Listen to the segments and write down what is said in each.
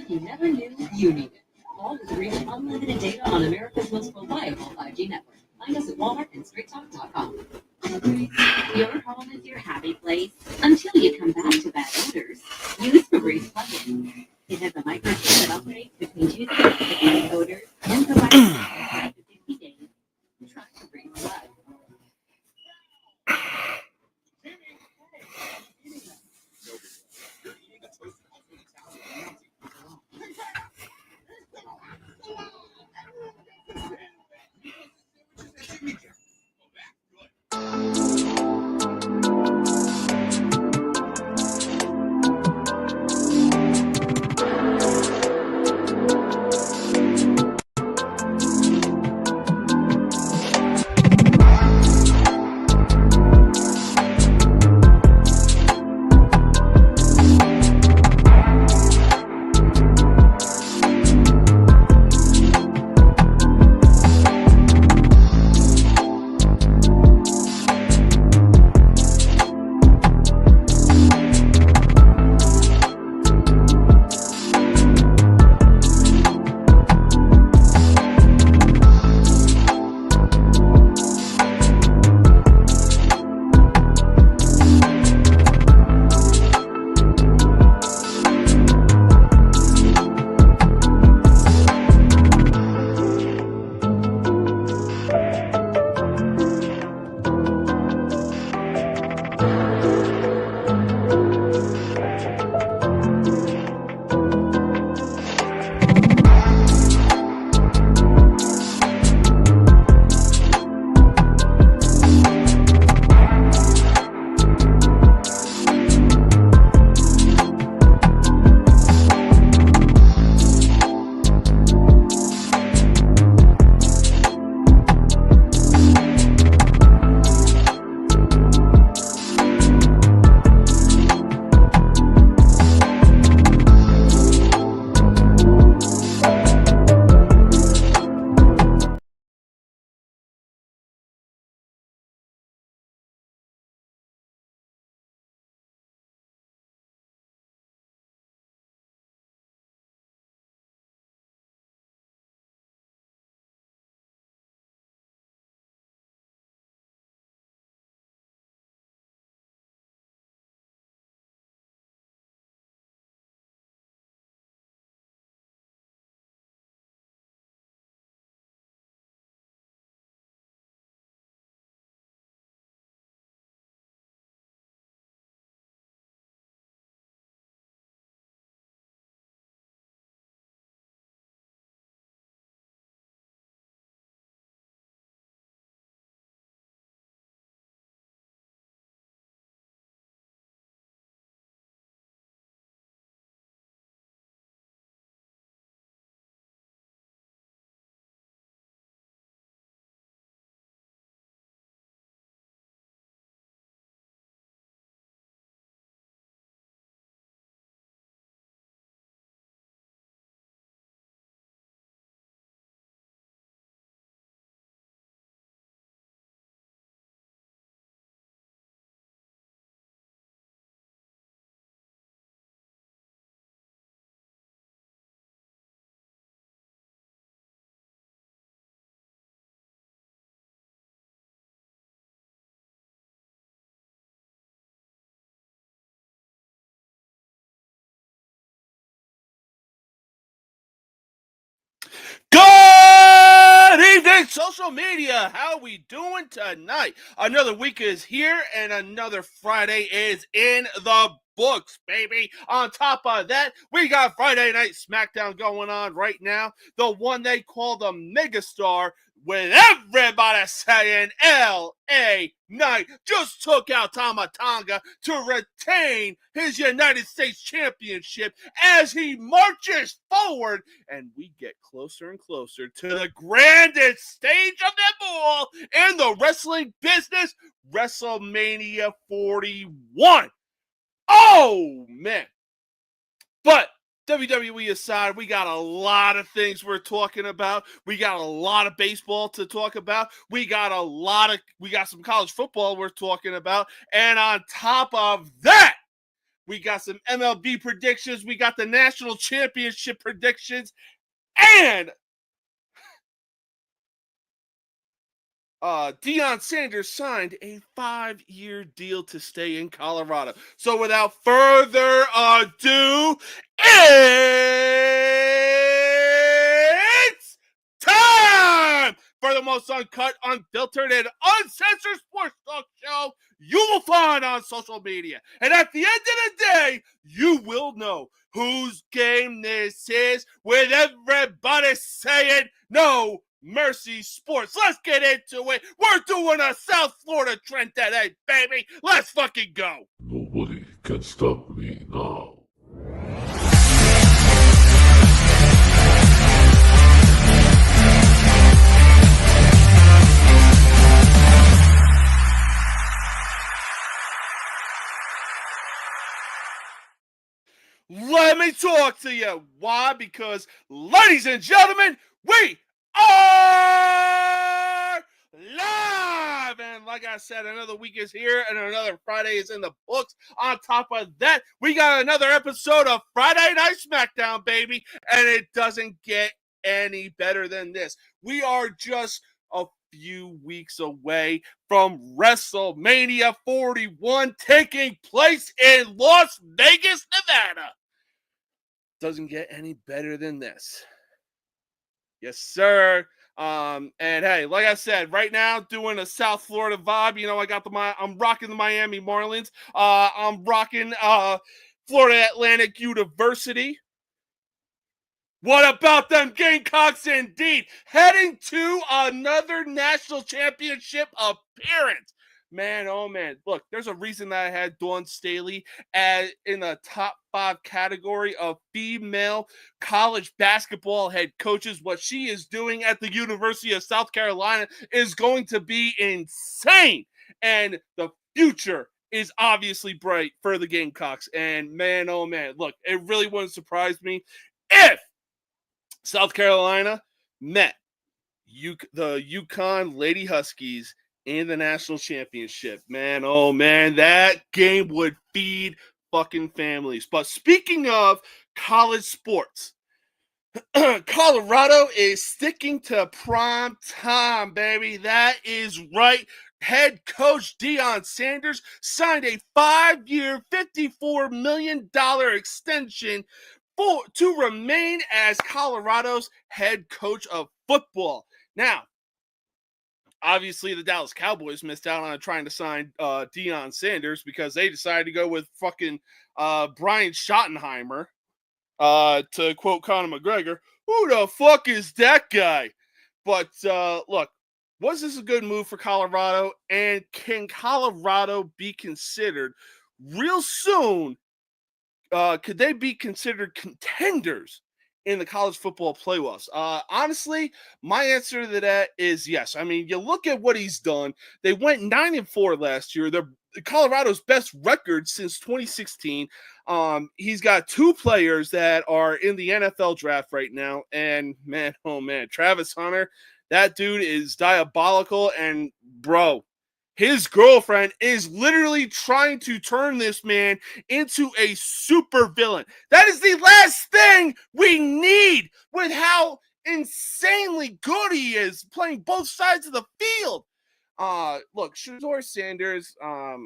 you never knew you needed. All with reach unlimited data on America's most reliable 5G network. Find us at Walmart and StraightTalk.com. Your home is your happy place until you come back to bad odors. Use Febreze plug-in. It has a microchip that operates between toothpaste and bad odors and provides up to 50 days. Try Febreze Plug. Good evening, social media. How we doing tonight? Another week is here, and another Friday is in the books, baby. On top of that, we got Friday Night SmackDown going on right now. The one they call the Megastar, with everybody saying L.A. Knight just took out Tama Tonga to retain his United States Championship as he marches forward, and we get closer and closer to the grandest stage of them all in the wrestling business, WrestleMania 41. Oh, man. But WWE aside, we got a lot of things we're talking about. We got a lot of baseball to talk about. We got some college football we're talking about. And on top of that, We got some MLB predictions. We got the national championship predictions. And Deion Sanders signed a 5-year deal to stay in Colorado. So without further ado, it's time for the most uncut, unfiltered, and uncensored sports talk show you will find on social media. And at the end of the day, you will know whose game this is with everybody saying no Mercy Sports. Let's get into it. We're doing a South Florida trend today, baby. Let's fucking go. Nobody can stop me now. Let me talk to you. Why? Because, ladies and gentlemen, we are live. And like I said, another week is here and another Friday is in the books. On top of that, we got another episode of Friday Night SmackDown, baby. And it doesn't get any better than this. We are just a few weeks away from WrestleMania 41 taking place in Las Vegas, Nevada. Doesn't get any better than this. Yes, sir. And hey, like I said, right now doing a South Florida vibe. You know, I'm rocking the Miami Marlins. I'm rocking Florida Atlantic University. What about them Gamecocks indeed? Heading to another national championship appearance. Man, oh man. Look, there's a reason that I had Dawn Staley in the top 5 category of female college basketball head coaches. What she is doing at the University of South Carolina is going to be insane. And the future is obviously bright for the Gamecocks. And man, oh man. Look, it really wouldn't surprise me if South Carolina met the UConn Lady Huskies in the national championship. Man, oh man, that game would feed fucking families. But speaking of college sports, Colorado is sticking to prime time, baby. That is right. Head coach Deion Sanders signed a 5-year, $54 million extension to remain as Colorado's head coach of football. Now, obviously, the Dallas Cowboys missed out on trying to sign Deion Sanders because they decided to go with fucking Brian Schottenheimer. To quote Conor McGregor, who the fuck is that guy? But look, was this a good move for Colorado? And can Colorado be considered real soon? Could they be considered contenders in the college football playoffs? Honestly, my answer to that is yes. I mean, you look at what he's done. They went 9-4 last year. They're Colorado's best record since 2016. He's got 2 players that are in the NFL draft right now. And man, oh man, Travis Hunter, that dude is diabolical. And bro, his girlfriend is literally trying to turn this man into a super villain. That is the last thing we need with how insanely good he is playing both sides of the field. Look, Shedeur Sanders, I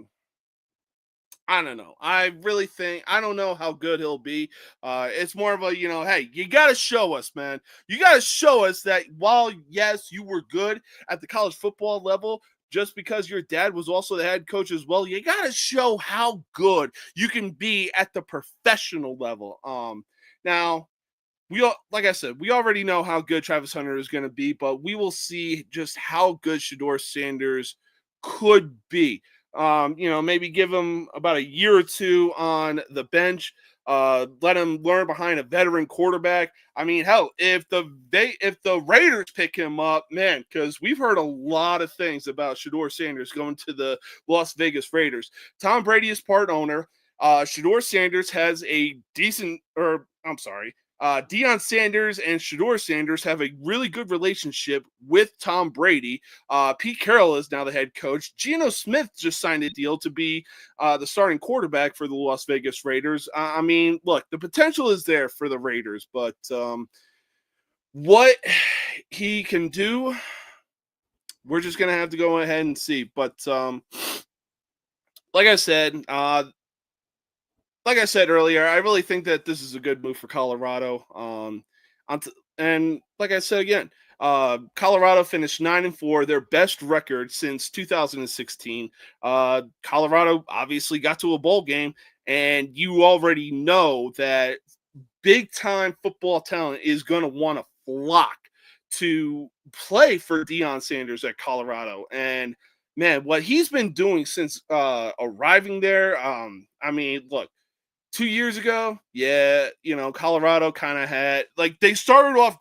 don't know. I don't know how good he'll be. It's more of a, hey, you got to show us, man. You got to show us that while, yes, you were good at the college football level, just because your dad was also the head coach as well, you got to show how good you can be at the professional level. Now, like I said, we already know how good Travis Hunter is going to be, but we will see just how good Shedeur Sanders could be. Maybe give him about a year or 2 on the bench. Let him learn behind a veteran quarterback. I mean, hell, if the Raiders pick him up, man, because we've heard a lot of things about Shedeur Sanders going to the Las Vegas Raiders. Tom Brady is part owner. Shedeur Sanders has Deion Sanders and Shedeur Sanders have a really good relationship with Tom Brady. Pete Carroll is now the head coach. Geno Smith just signed a deal to be the starting quarterback for the Las Vegas Raiders. I mean, look, the potential is there for the Raiders, but what he can do, we're just going to have to go ahead and see. But like I said earlier, I really think that this is a good move for Colorado. And like I said again, Colorado finished 9-4, their best record since 2016. Colorado obviously got to a bowl game, and you already know that big-time football talent is going to want to flock to play for Deion Sanders at Colorado. And, man, what he's been doing since arriving there, I mean, look, 2 years ago, yeah, Colorado kind of had, like, they started off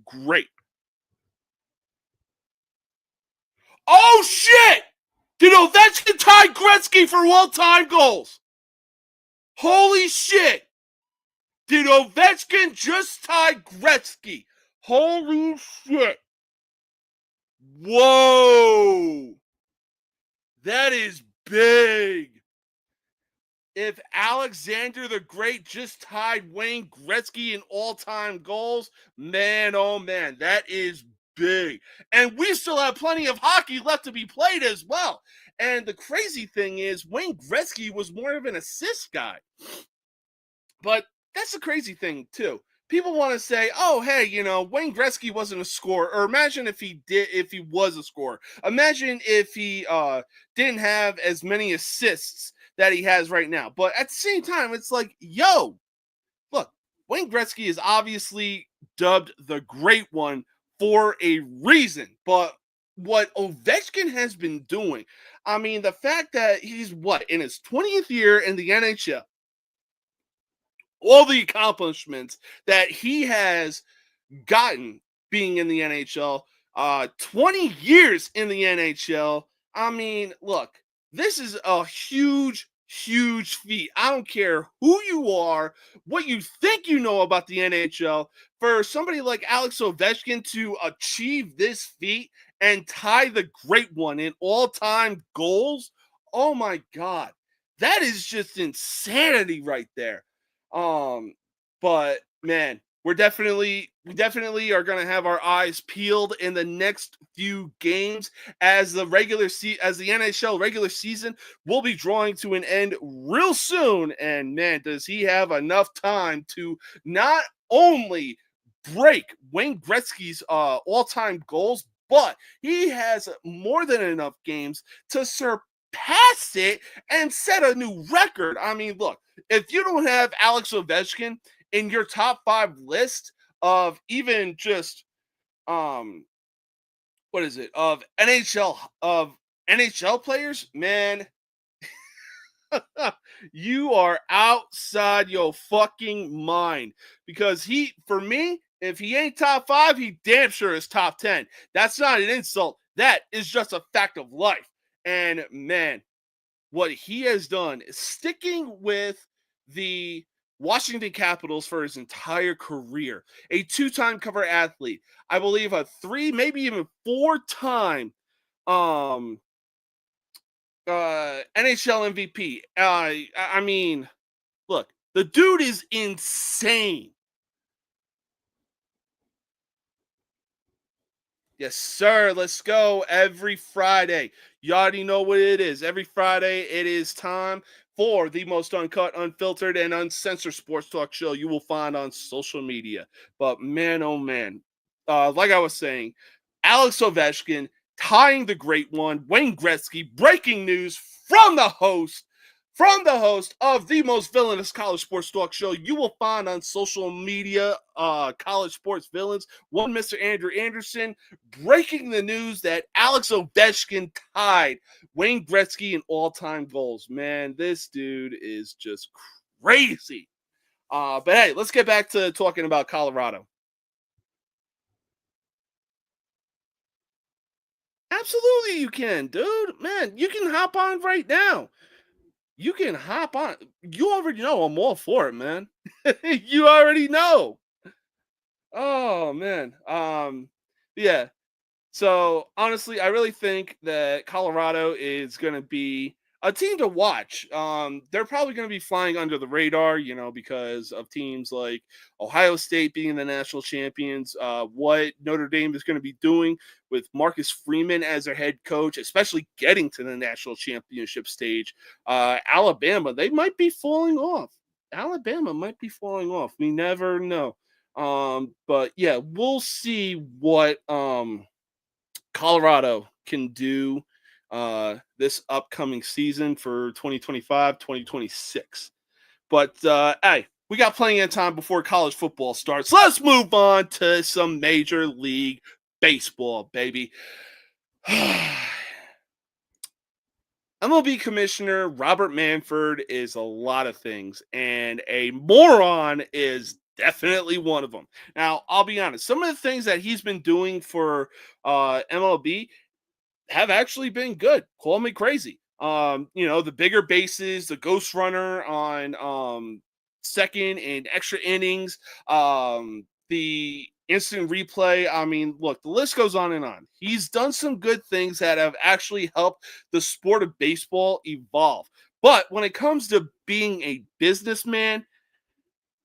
great. Oh, shit! Did Ovechkin tie Gretzky for all-time goals? Holy shit! Did Ovechkin just tie Gretzky? Holy shit! Whoa! That is big. If Alexander the Great just tied Wayne Gretzky in all-time goals, man, oh man, that is big. And we still have plenty of hockey left to be played as well. And the crazy thing is, Wayne Gretzky was more of an assist guy. But that's the crazy thing, too. People want to say, oh, hey, Wayne Gretzky wasn't a scorer. Or imagine if he was a scorer. Imagine if he didn't have as many assists that he has right now. But at the same time, it's like, yo, look, Wayne Gretzky is obviously dubbed the Great One for a reason. But what Ovechkin has been doing, I mean, the fact that he's, in his 20th year in the NHL, all the accomplishments that he has gotten being in the NHL, 20 years in the NHL. I mean, look, this is a huge, huge feat. I don't care who you are, what you think you know about the NHL. For somebody like Alex Ovechkin to achieve this feat and tie the Great One in all-time goals, oh my God, that is just insanity right there. But man, we definitely are going to have our eyes peeled in the next few games as the NHL regular season will be drawing to an end real soon. And man, does he have enough time to not only break Wayne Gretzky's all-time goals, but he has more than enough games to surpass it and set a new record. I mean, look, if you don't have Alex Ovechkin in your top 5 list of even just of NHL players, man, you are outside your fucking mind. Because for me, if he ain't top 5, he damn sure is top 10. That's not an insult. That is just a fact of life. And man, what he has done is sticking with the Washington Capitals for his entire career. A 2-time cover athlete. I believe a 3, maybe even 4-time NHL MVP. I mean, look, the dude is insane. Yes, sir. Let's go every Friday. You already know what it is. Every Friday, it is time for the most uncut, unfiltered, and uncensored sports talk show you will find on social media. But man, oh man, like I was saying, Alex Ovechkin tying the Great One, Wayne Gretzky, breaking news from the host of the most villainous college sports talk show you will find on social media, college sports villains, one Mr. Andrew Anderson, breaking the news that Alex Ovechkin tied Wayne Gretzky in all-time goals. Man, this dude is just crazy. But hey, let's get back to talking about Colorado. Absolutely you can, dude. Man, you can hop on right now. you can hop on. You already know I'm all for it, man. You already know. Oh man. Yeah. So honestly, I really think that Colorado is going to be a team to watch. They're probably going to be flying under the radar, because of teams like Ohio State being the national champions. What Notre Dame is going to be doing with Marcus Freeman as their head coach, especially getting to the national championship stage. Alabama, they might be falling off. Alabama might be falling off. We never know. But yeah, we'll see what Colorado can do this upcoming season for 2025-2026. But hey, we got plenty of time before college football starts. Let's move on to some Major League Baseball, baby. MLB Commissioner Robert Manfred is a lot of things, and a moron is definitely one of them. Now, I'll be honest. Some of the things that he's been doing for MLB have actually been good. Call me crazy. The bigger bases, the ghost runner on second and extra innings, the instant replay. I mean, look, the list goes on and on. He's done some good things that have actually helped the sport of baseball evolve. But when it comes to being a businessman,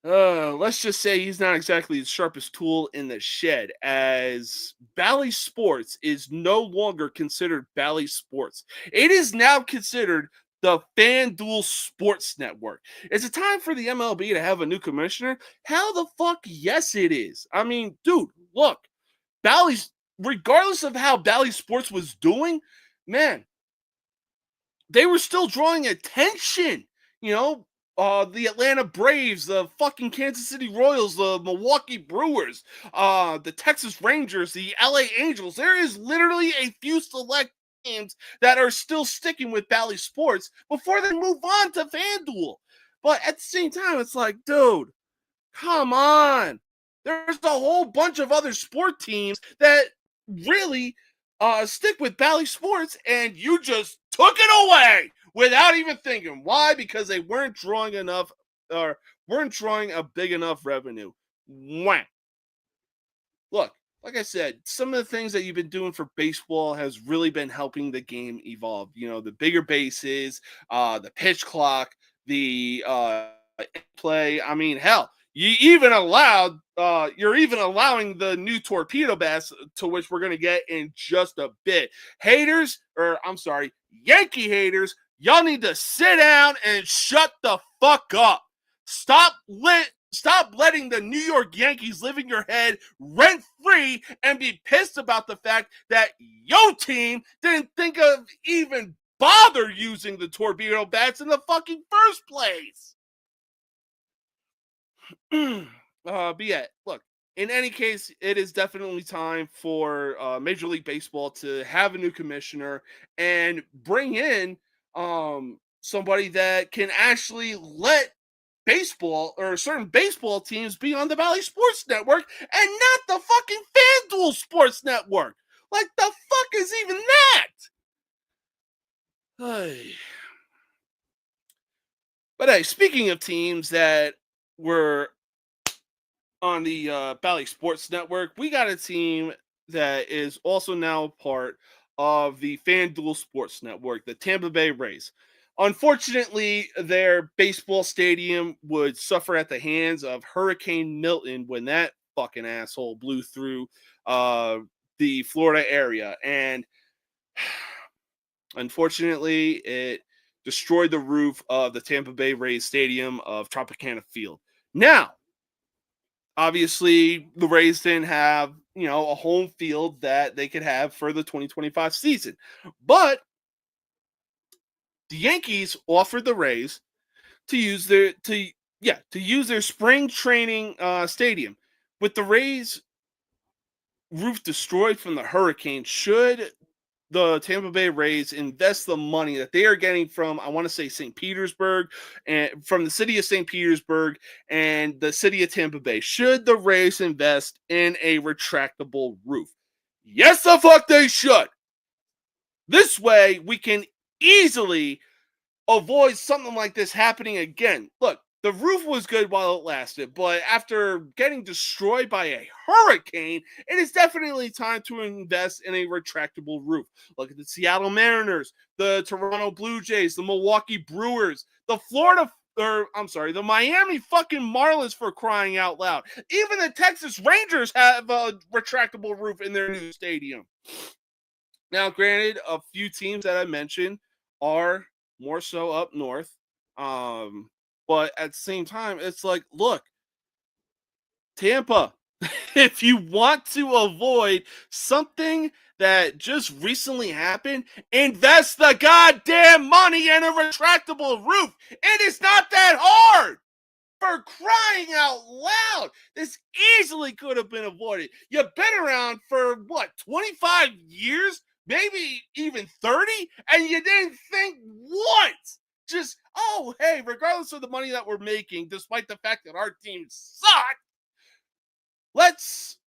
let's just say he's not exactly the sharpest tool in the shed, as Bally Sports is no longer considered Bally Sports. It is now considered the FanDuel Sports Network. Is it time for the MLB to have a new commissioner? Hell the fuck yes it is. I mean, dude, look, Bally's, regardless of how Bally Sports was doing, man, they were still drawing attention, the Atlanta Braves, the fucking Kansas City Royals, the Milwaukee Brewers, the Texas Rangers, the LA Angels. There is literally a few select teams that are still sticking with Bally Sports before they move on to FanDuel. But at the same time, it's like, dude, come on. There's a whole bunch of other sport teams that really stick with Bally Sports, and you just took it away without even thinking. Why? Because they weren't drawing enough, or weren't drawing a big enough revenue. Wham. Look, like I said, some of the things that you've been doing for baseball has really been helping the game evolve. The bigger bases, the pitch clock, the play. I mean, hell, you're even allowing the new torpedo bats, to which we're going to get in just a bit. Yankee haters, y'all need to sit down and shut the fuck up. Stop letting the New York Yankees live in your head rent-free and be pissed about the fact that your team didn't think of even bother using the torpedo bats in the fucking first place. But yeah, look, in any case, it is definitely time for Major League Baseball to have a new commissioner and bring in somebody that can actually let baseball or certain baseball teams be on the Bally Sports Network and not the fucking FanDuel Sports Network. Like, the fuck is even that? But hey, speaking of teams that were on the Bally Sports Network, we got a team that is also now part of the FanDuel Sports Network, the Tampa Bay Rays. Unfortunately, their baseball stadium would suffer at the hands of Hurricane Milton when that fucking asshole blew through the Florida area. And unfortunately, it destroyed the roof of the Tampa Bay Rays stadium of Tropicana Field. Now, obviously, the Rays didn't have, a home field that they could have for the 2025 season. But the Yankees offered the Rays to use their spring training stadium. With the Rays roof destroyed from the hurricane, should the Tampa Bay Rays invest the money that they are getting from, I want to say, St. Petersburg, and from the city of St. Petersburg and the city of Tampa Bay, should the Rays invest in a retractable roof? Yes, the fuck they should. This way, we can easily avoid something like this happening again. Look, the roof was good while it lasted, but after getting destroyed by a hurricane, it is definitely time to invest in a retractable roof. Look at the Seattle Mariners, the Toronto Blue Jays, the Milwaukee Brewers, the Miami fucking Marlins, for crying out loud. Even the Texas Rangers have a retractable roof in their new stadium. Now, granted, a few teams that I mentioned are more so up north. But at the same time, it's like, look, Tampa, if you want to avoid something that just recently happened, invest the goddamn money in a retractable roof. It is not that hard. For crying out loud, this easily could have been avoided. You've been around for, 25 years? Maybe even 30? And you didn't think once. Just, oh, hey, regardless of the money that we're making, despite the fact that our team sucks, let's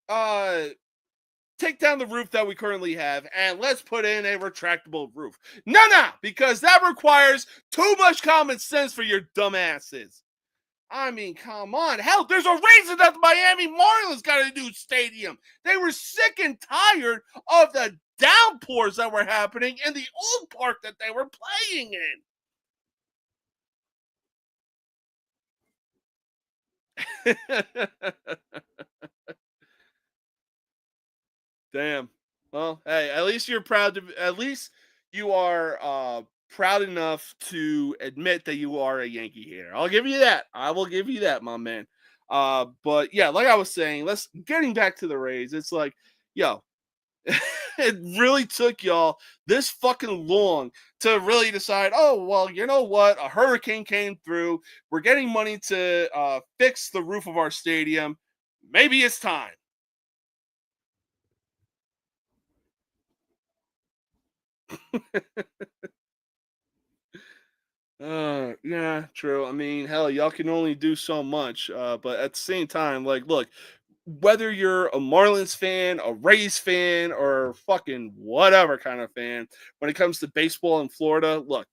take down the roof that we currently have and let's put in a retractable roof. No, because that requires too much common sense for your dumbasses. I mean, come on. Hell, there's a reason that the Miami Marlins got a new stadium. They were sick and tired of the downpours that were happening in the old park that they were playing in. Damn. Well, hey, at least you are proud enough to admit that you are a Yankee hater. I'll give you that. I will give you that, my man. But yeah, like I was saying, getting back to the Rays. It's like, yo, it really took y'all this fucking long to really decide, oh, well, you know what? A hurricane came through. We're getting money to fix the roof of our stadium. Maybe it's time. Yeah, true. I mean, hell, y'all can only do so much. But at the same time, like, look, whether you're a Marlins fan, a Rays fan, or fucking whatever kind of fan, when it comes to baseball in Florida, look,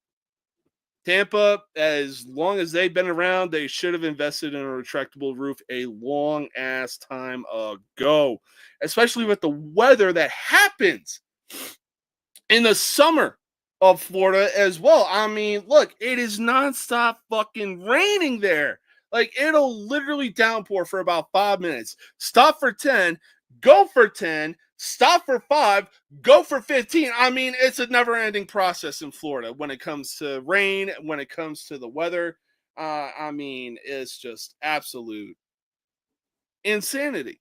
Tampa, as long as they've been around, they should have invested in a retractable roof a long ass time ago, especially with the weather that happens in the summer of Florida as well. I mean, look, it is nonstop fucking raining there. Like, it'll literally downpour for about 5 minutes, stop for 10, go for 10, stop for 5, go for 15. I mean, it's a never ending process in Florida when it comes to rain, when it comes to the weather. I mean, it's just absolute insanity.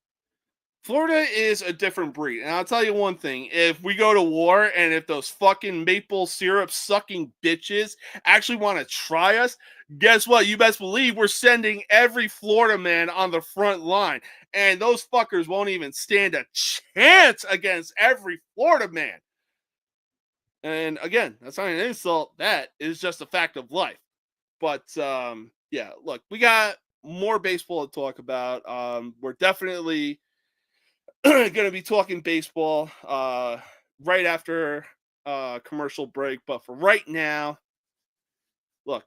Florida is a different breed. And I'll tell you one thing. If we go to war and if those fucking maple syrup sucking bitches actually want to try us, guess what? You best believe we're sending every Florida man on the front line. And those fuckers won't even stand a chance against every Florida man. And again, that's not an insult. That is just a fact of life. But yeah, look, we got more baseball to talk about. We're definitely going to be talking baseball right after commercial break. But for right now, look,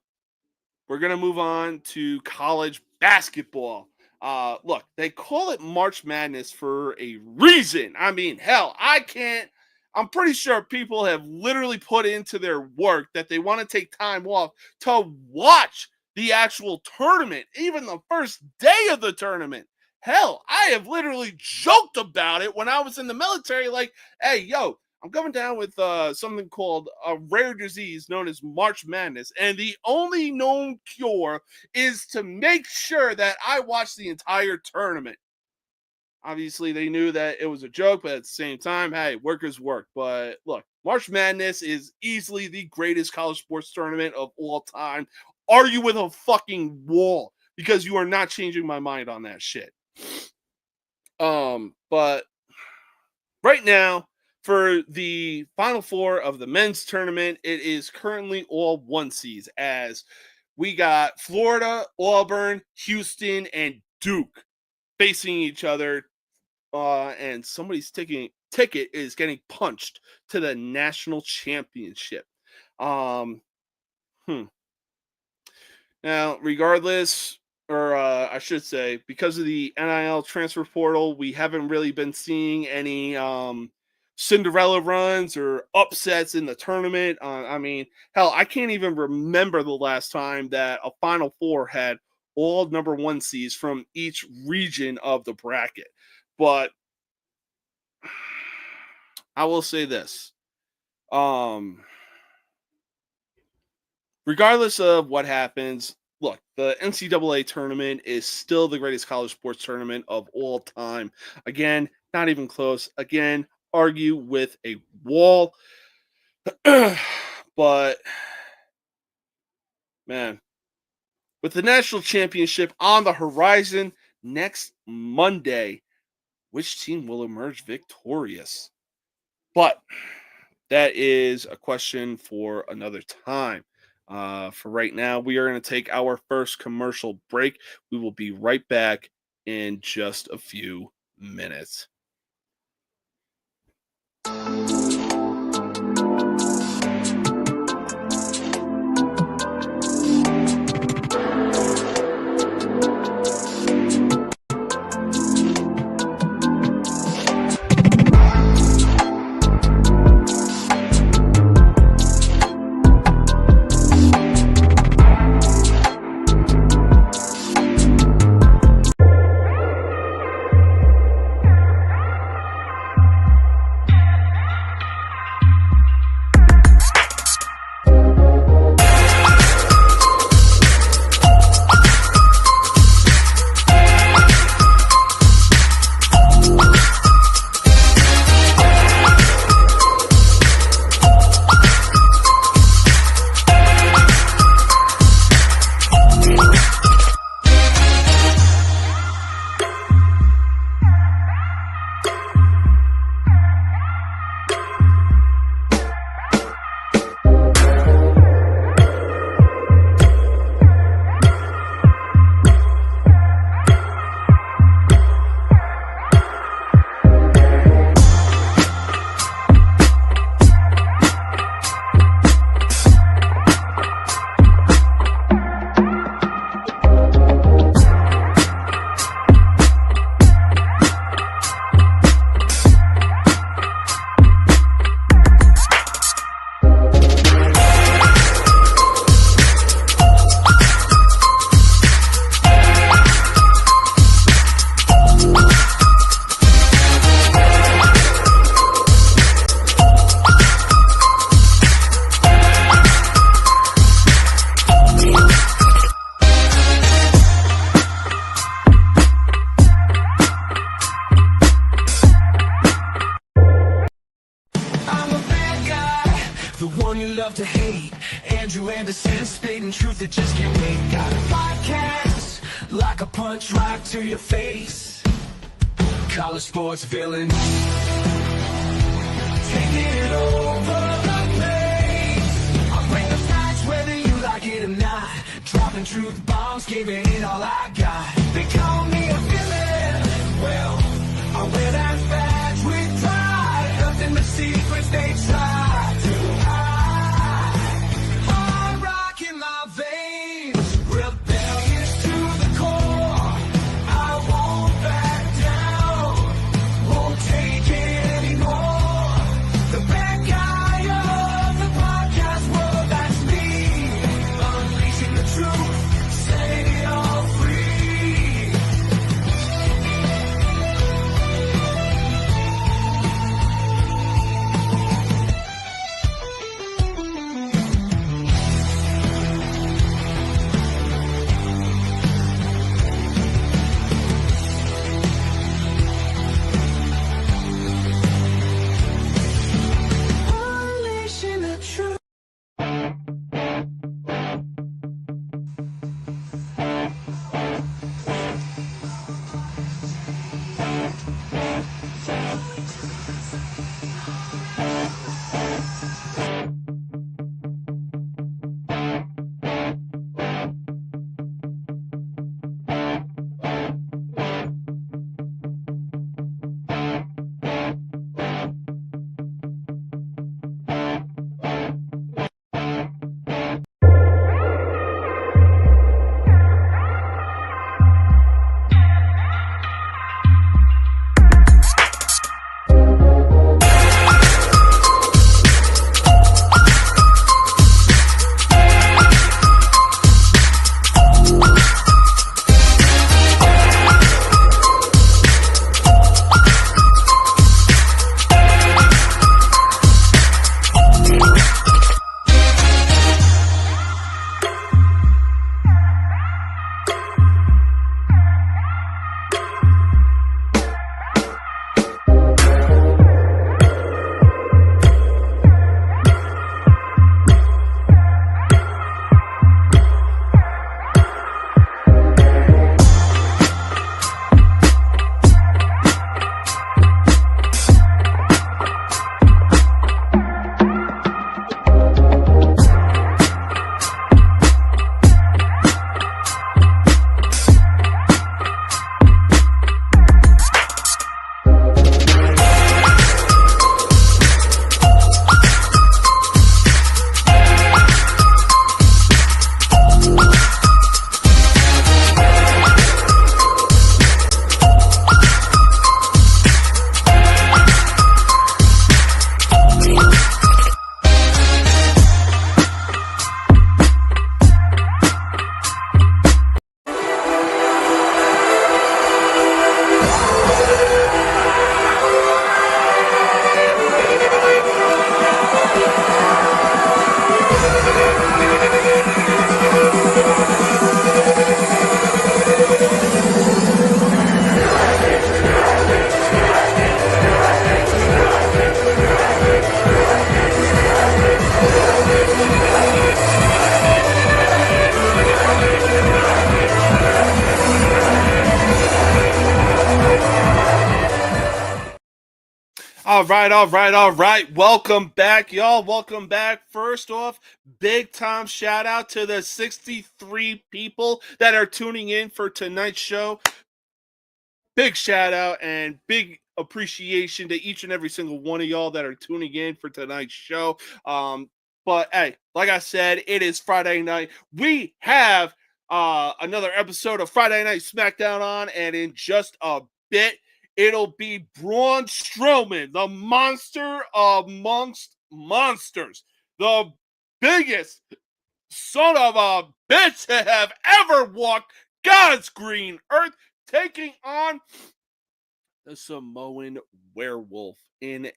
we're going to move on to college basketball. Look, they call it March Madness for a reason. I mean, hell, I'm pretty sure people have literally put into their work that they want to take time off to watch the actual tournament, even the first day of the tournament. Hell, I have literally joked about it when I was in the military. Like, hey, yo, I'm coming down with something called a rare disease known as March Madness. And the only known cure is to make sure that I watch the entire tournament. Obviously, they knew that it was a joke, but at the same time, hey, work is work. But look, March Madness is easily the greatest college sports tournament of all time. Argue with a fucking wall because you are not changing my mind on that shit. But right now, for the Final Four of the men's tournament, it is currently all one seeds as we got Florida, Auburn, Houston, and Duke facing each other. And somebody's ticket is getting punched to the national championship. Now, regardless, or I should say, because of the NIL transfer portal, we haven't really been seeing any Cinderella runs or upsets in the tournament. I mean, hell, I can't even remember the last time that a Final Four had all number 1 seeds from each region of the bracket. But I will say this. Regardless of what happens, look, the NCAA tournament is still the greatest college sports tournament of all time. Again, not even close. Again, argue with a wall. But, man, with the national championship on the horizon next Monday, which team will emerge victorious? But that is a question for another time. For right now, we are going to take our first commercial break. We will be right back in just a few minutes. love to hate. Andrew Anderson spitting truth that just can't wait. Got a podcast like a punch right to your face. College sports villain, taking it over the place. I bring the facts whether you like it or not. Dropping truth bombs, giving it all I got. They call me a villain. Well, I wear that badge with pride. Nothing but secrets they try to hide. Hard rock in my veins, rebellious to the core. I won't back down, won't take it anymore. The bad guy of the podcast world, that's me. Unleashing the truth, setting it all free. All right. Welcome back, y'all. Welcome back. First off, big time shout out to the 63 people that are tuning in for tonight's show. Big shout out and big appreciation to each and every single one of y'all that are tuning in for tonight's show. But hey, like I said, it is Friday night. We have another episode of Friday Night SmackDown on, and in just a bit, it'll be Braun Strowman, the monster amongst monsters, the biggest son of a bitch to have ever walked God's green earth, taking on the Samoan werewolf the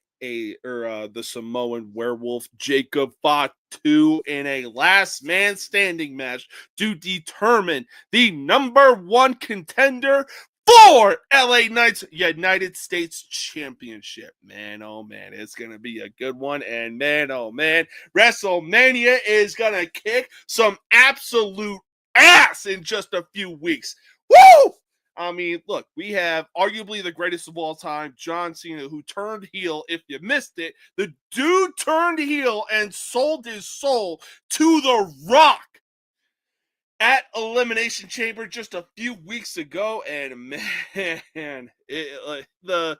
Samoan werewolf Jacob Fatu in a last man standing match to determine the number one contender for LA Knights United States Championship. Man, oh man, it's going to be a good one. And man, oh man, WrestleMania is going to kick some absolute ass in just a few weeks. Woo! I mean, look, we have arguably the greatest of all time, John Cena, who turned heel. If you missed it, the dude turned heel and sold his soul to The Rock at Elimination Chamber just a few weeks ago. And man, the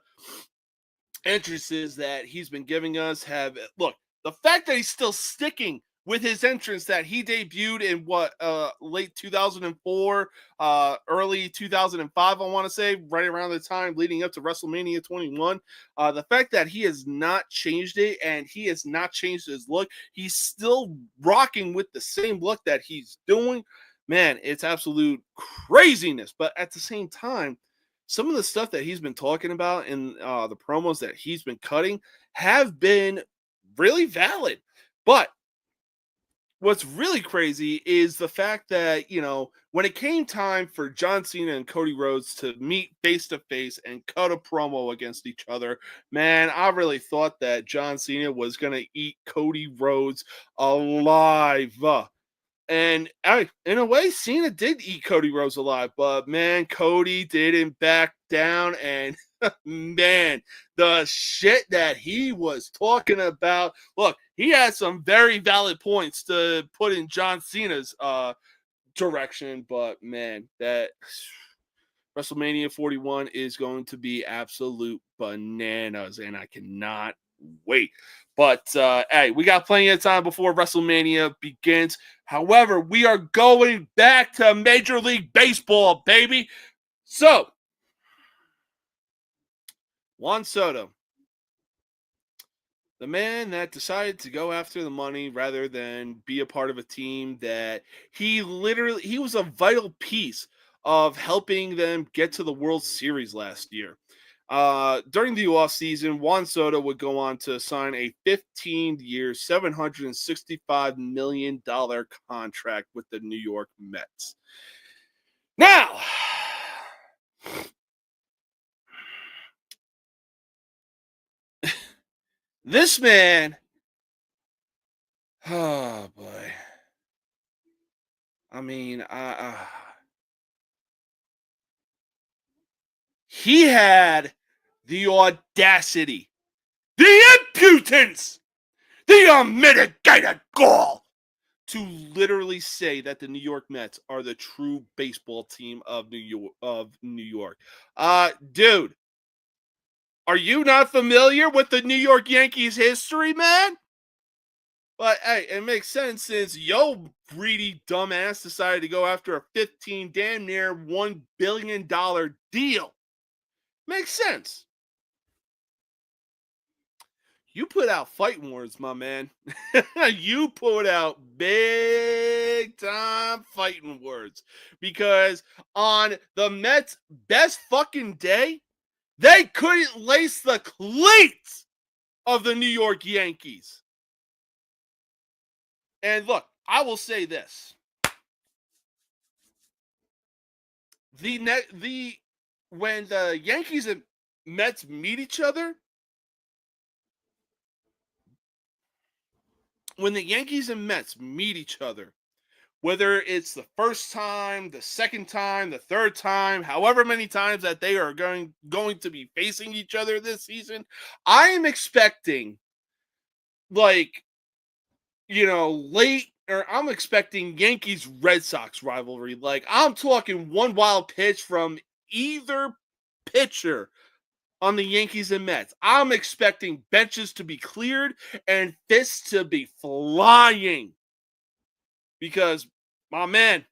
entrances that he's been giving us have, look, the fact that he's still sticking with his entrance that he debuted in late 2004, early 2005, I want to say, right around the time leading up to WrestleMania 21. The fact that he has not changed it and he has not changed his look, he's still rocking with the same look that he's doing. Man, it's absolute craziness. But at the same time, some of the stuff that he's been talking about in the promos that he's been cutting have been really valid. But what's really crazy is the fact that, you know, when it came time for John Cena and Cody Rhodes to meet face to face and cut a promo against each other, man, I really thought that John Cena was going to eat Cody Rhodes alive. And in a way, Cena did eat Cody Rhodes alive, but man, Cody didn't back down. And man, the shit that he was talking about. Look, he had some very valid points to put in John Cena's direction, but man, that WrestleMania 41 is going to be absolute bananas, and I cannot wait. But hey, we got plenty of time before WrestleMania begins. However, we are going back to Major League Baseball, baby. So, Juan Soto, the man that decided to go after the money rather than be a part of a team that he was a vital piece of helping them get to the World Series last year. During the offseason, Juan Soto would go on to sign a 15-year, $765 million contract with the New York Mets. Now, this man, oh boy. I mean, he had the audacity, the impudence, the unmitigated gall to literally say that the New York Mets are the true baseball team of New York. Dude, are you not familiar with the New York Yankees history, man? But hey, it makes sense since yo greedy dumbass decided to go after a damn near $1 billion deal. Makes sense. You put out fighting words, my man. You put out big time fighting words. Because on the Mets' best fucking day, they couldn't lace the cleats of the New York Yankees. And look, I will say this. When the Yankees and Mets meet each other, whether it's the first time, the second time, the third time, however many times that they are going to be facing each other this season, I am expecting, like, I'm expecting Yankees Red Sox rivalry. Like, I'm talking one wild pitch from either pitcher on the Yankees and Mets. I'm expecting benches to be cleared and fists to be flying. Because, my man,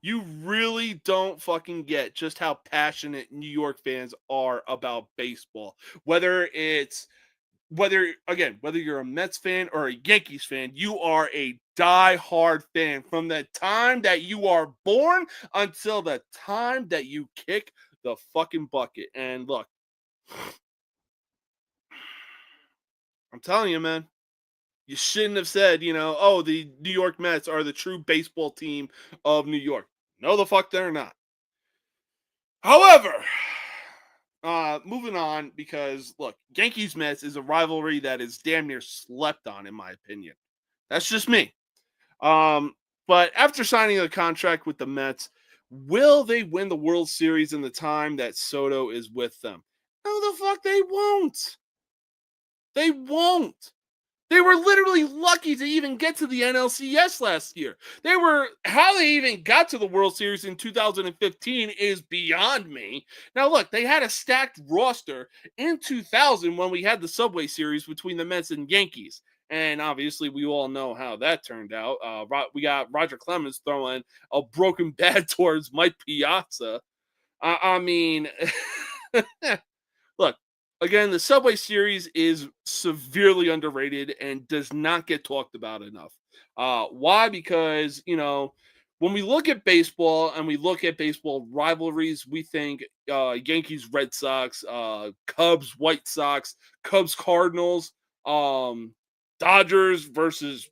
you really don't fucking get just how passionate New York fans are about baseball. Whether you're a Mets fan or a Yankees fan, you are a die-hard fan from the time that you are born until the time that you kick the fucking bucket. And look, I'm telling you, man, you shouldn't have said, oh, the New York Mets are the true baseball team of New York. No, the fuck they're not. However, moving on, because look, Yankees Mets is a rivalry that is damn near slept on, in my opinion. That's just me. But after signing a contract with the Mets, will they win the World Series in the time that Soto is with them? No, the fuck they won't. They won't. They were literally lucky to even get to the NLCS last year. How they even got to the World Series in 2015 is beyond me. Now, look, they had a stacked roster in 2000 when we had the Subway Series between the Mets and Yankees. And obviously, we all know how that turned out. We got Roger Clemens throwing a broken bat towards Mike Piazza. I mean, look, again, the Subway Series is severely underrated and does not get talked about enough. Why? Because, when we look at baseball and we look at baseball rivalries, we think Yankees, Red Sox, Cubs, White Sox, Cubs, Cardinals, Dodgers versus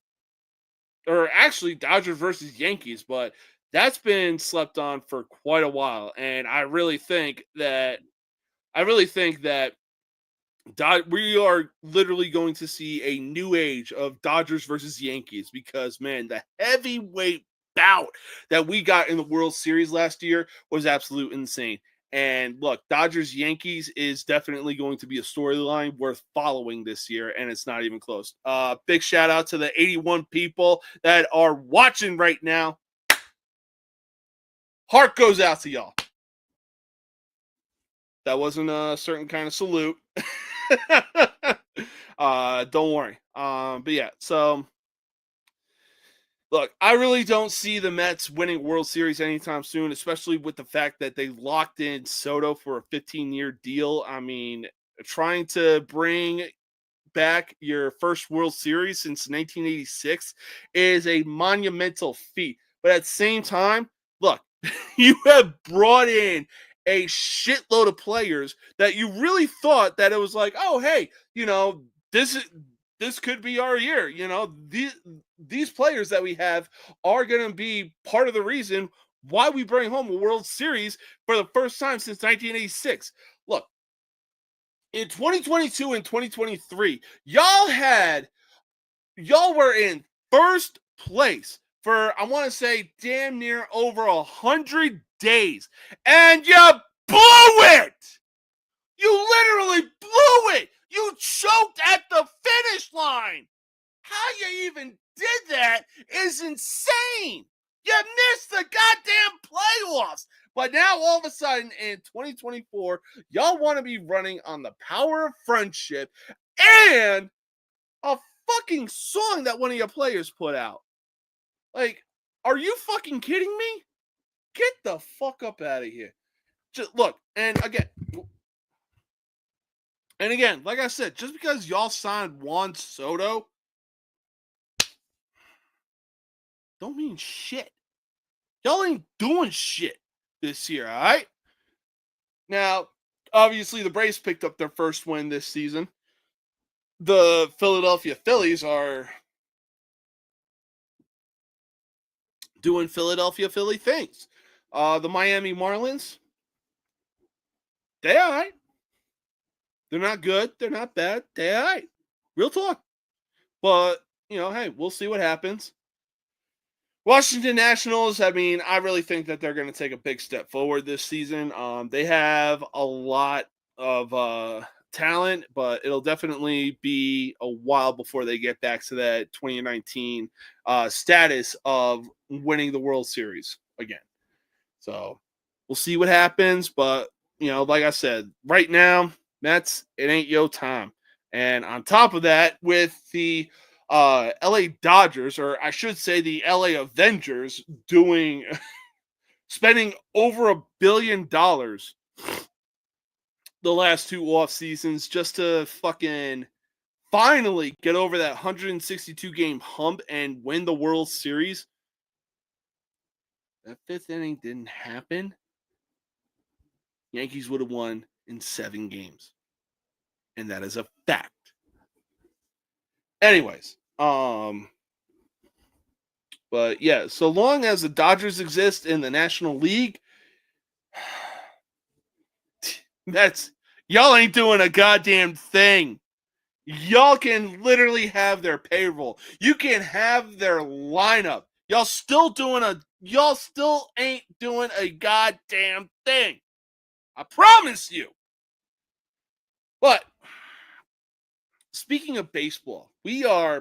Yankees, but that's been slept on for quite a while. And I really think that we are literally going to see a new age of Dodgers versus Yankees, because, man, the heavyweight bout that we got in the World Series last year was absolute insane. And look, Dodgers Yankees is definitely going to be a storyline worth following this year, and it's not even close. Big shout out to the 81 people that are watching right now. Heart goes out to y'all. That wasn't a certain kind of salute. Don't worry. But yeah, so look, I really don't see the Mets winning World Series anytime soon, especially with the fact that they locked in Soto for a 15-year deal. I mean, trying to bring back your first World Series since 1986 is a monumental feat. But at the same time, look, you have brought in a shitload of players that you really thought that it was like, oh, hey, this could be our year. These players that we have are going to be part of the reason why we bring home a World Series for the first time since 1986. Look, in 2022 and 2023, y'all were in first place for, I want to say, damn near over 100 days, and you blew it. You literally blew it. You choked at the finish line. How you even did that is insane. You missed the goddamn playoffs. But now, all of a sudden, in 2024, y'all want to be running on the power of friendship and a fucking song that one of your players put out. Like, are you fucking kidding me? Get the fuck up out of here. Just look, and again, like I said, just because y'all signed Juan Soto don't mean shit. Y'all ain't doing shit this year, all right? Now, obviously, the Braves picked up their first win this season. The Philadelphia Phillies are doing Philadelphia Philly things. The Miami Marlins, they all right. They're not good. They're not bad. They all right. Real talk. But, hey, we'll see what happens. Washington Nationals, I mean, I really think that they're going to take a big step forward this season. They have a lot of talent, but it'll definitely be a while before they get back to that 2019 status of winning the World Series again. So we'll see what happens. But, like I said, right now, Mets, it ain't your time. And on top of that, with the LA Dodgers, or I should say the LA Avengers, spending over $1 billion the last 2 off seasons just to fucking finally get over that 162 game hump and win the World Series. That 5th inning didn't happen. Yankees would have won in 7 games. And that is a fact. Anyways, but yeah, so long as the Dodgers exist in the National League, y'all ain't doing a goddamn thing. Y'all can literally have their payroll. You can have their lineup. Y'all still ain't doing a goddamn thing. I promise you. But speaking of baseball, I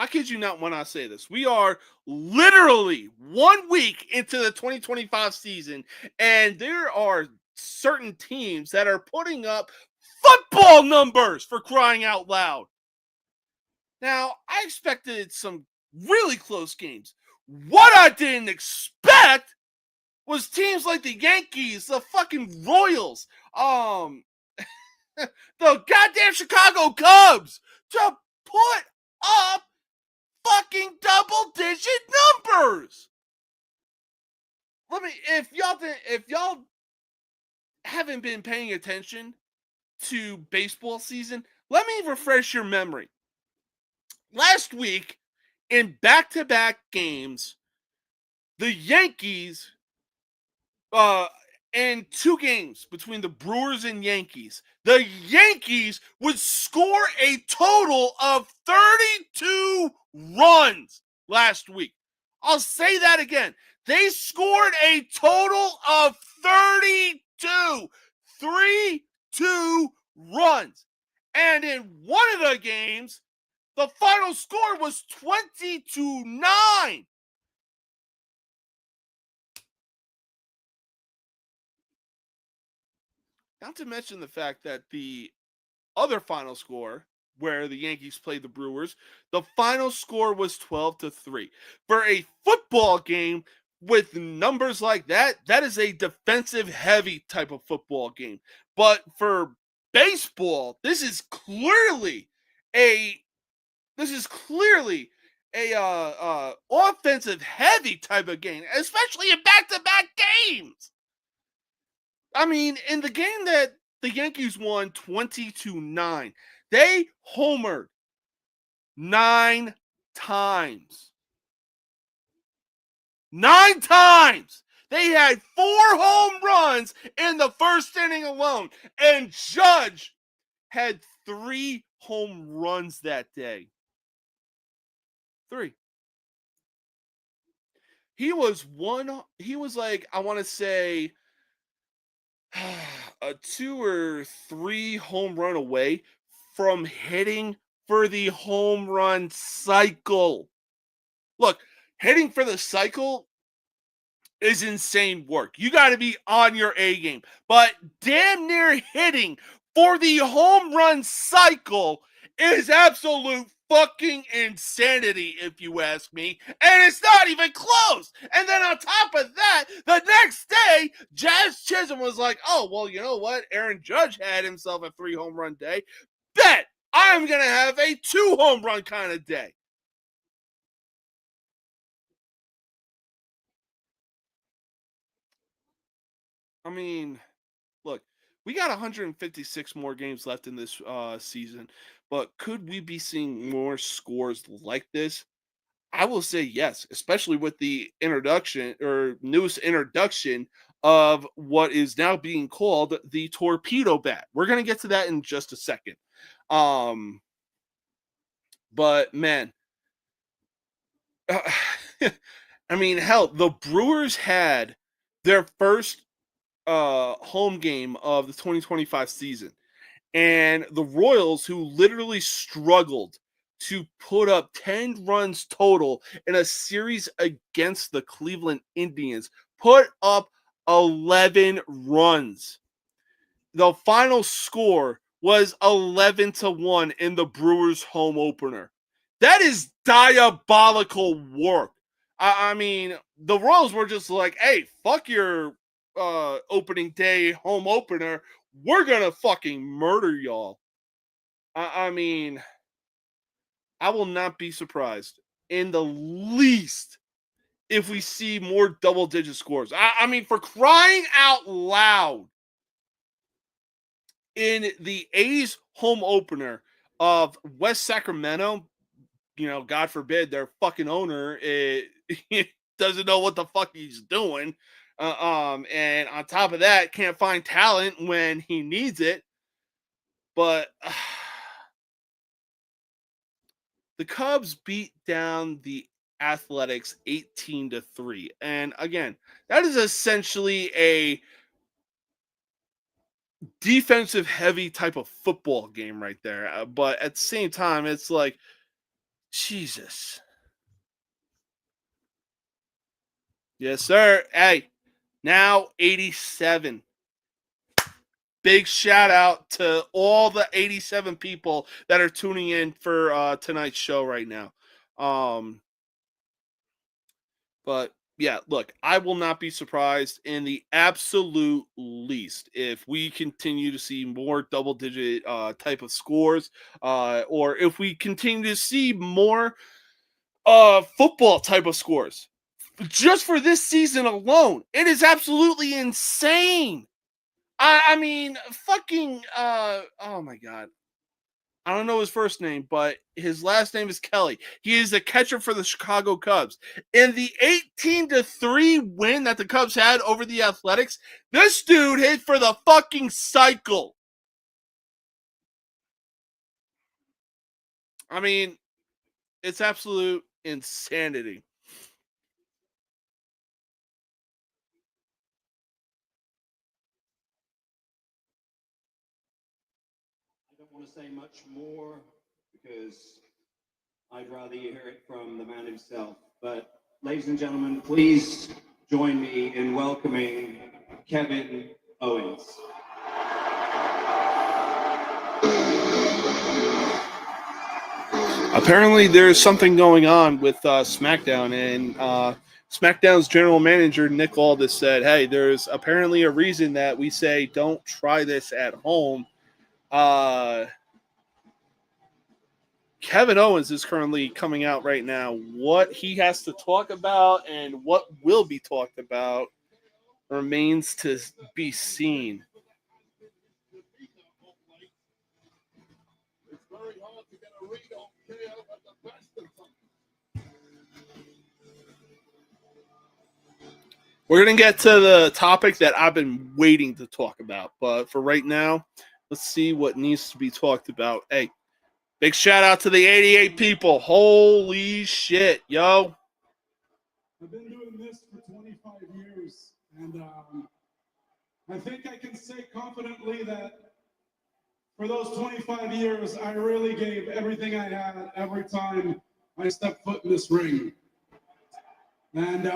kid you not when I say this, we are literally 1 week into the 2025 season, and there are certain teams that are putting up football numbers, for crying out loud. Now, I expected some really close games. What I didn't expect was teams like the Yankees, the fucking Royals, the goddamn Chicago Cubs to put up fucking double-digit numbers. If y'all haven't been paying attention to baseball season, let me refresh your memory. Last week, in back-to-back games, the Yankees, in 2 games between the Brewers and Yankees, the Yankees would score a total of 32 runs last week. I'll say that again. They scored a total of 32 runs. And in one of the games, the final score was 20-9. Not to mention the fact that the other final score, where the Yankees played the Brewers, the final score was 12-3. For a football game with numbers like that, that is a defensive-heavy type of football game. But for baseball, this is clearly a offensive-heavy type of game, especially in back-to-back games. I mean, in the game that the Yankees won 20-9, they homered 9 times. 9 times! They had 4 home runs in the first inning alone, and Judge had 3 home runs that day. 3. He was like, I want to say, a 2 or 3 home run away from hitting for the home run cycle. Look, hitting for the cycle is insane work. You got to be on your A game. But damn near hitting for the home run cycle is absolute fucking insanity, if you ask me. And it's not even close. And then on top of that, the next day, Jazz Chisholm was like, oh, well, you know what? Aaron Judge had himself a 3 home run day. Bet I'm going to have a 2 home run kind of day. I mean, look, we got 156 more games left in this season, but could we be seeing more scores like this? I will say yes, especially with the introduction or newest introduction of what is now being called the torpedo bat. We're going to get to that in just a second. But man, I mean, hell, the Brewers had their first home game of the 2025 season. And the Royals, who literally struggled to put up 10 runs total in a series against the Cleveland Indians, put up 11 runs. The final score was 11-1 in the Brewers' home opener. That is diabolical work. I mean, the Royals were just like, hey, fuck your opening day home opener. We're going to fucking murder y'all. I mean, I will not be surprised in the least if we see more double-digit scores. I mean, for crying out loud, in the A's home opener of West Sacramento, God forbid their fucking owner doesn't know what the fuck he's doing. And on top of that, can't find talent when he needs it. But the Cubs beat down the Athletics 18-3. And again, that is essentially a defensive heavy type of football game right there. But at the same time, it's like, Jesus. Yes, sir. Hey, now 87. Big shout out to all the 87 people that are tuning in for tonight's show right now. But yeah, look, I will not be surprised in the absolute least if we continue to see more double-digit type of scores, or if we continue to see more football type of scores. Just for this season alone, it is absolutely insane. I mean, fucking, oh my God. I don't know his first name, but his last name is Kelly. He is the catcher for the Chicago Cubs. In the 18-3 win that the Cubs had over the Athletics, this dude hit for the fucking cycle. I mean, it's absolute insanity. I don't want to say much more because I'd rather you hear it from the man himself. But ladies and gentlemen, please join me in welcoming Kevin Owens. Apparently, there's something going on with SmackDown, and SmackDown's general manager, Nick Aldis, said, hey, there's apparently a reason that we say don't try this at home. Kevin Owens is currently coming out right now. What he has to talk about and what will be talked about remains to be seen. We're going to get to the topic that I've been waiting to talk about. But for right now, let's see what needs to be talked about. Hey, big shout out to the 88 people. Holy shit, yo. I've been doing this for 25 years, and I think I can say confidently that for those 25 years, I really gave everything I had every time I stepped foot in this ring. And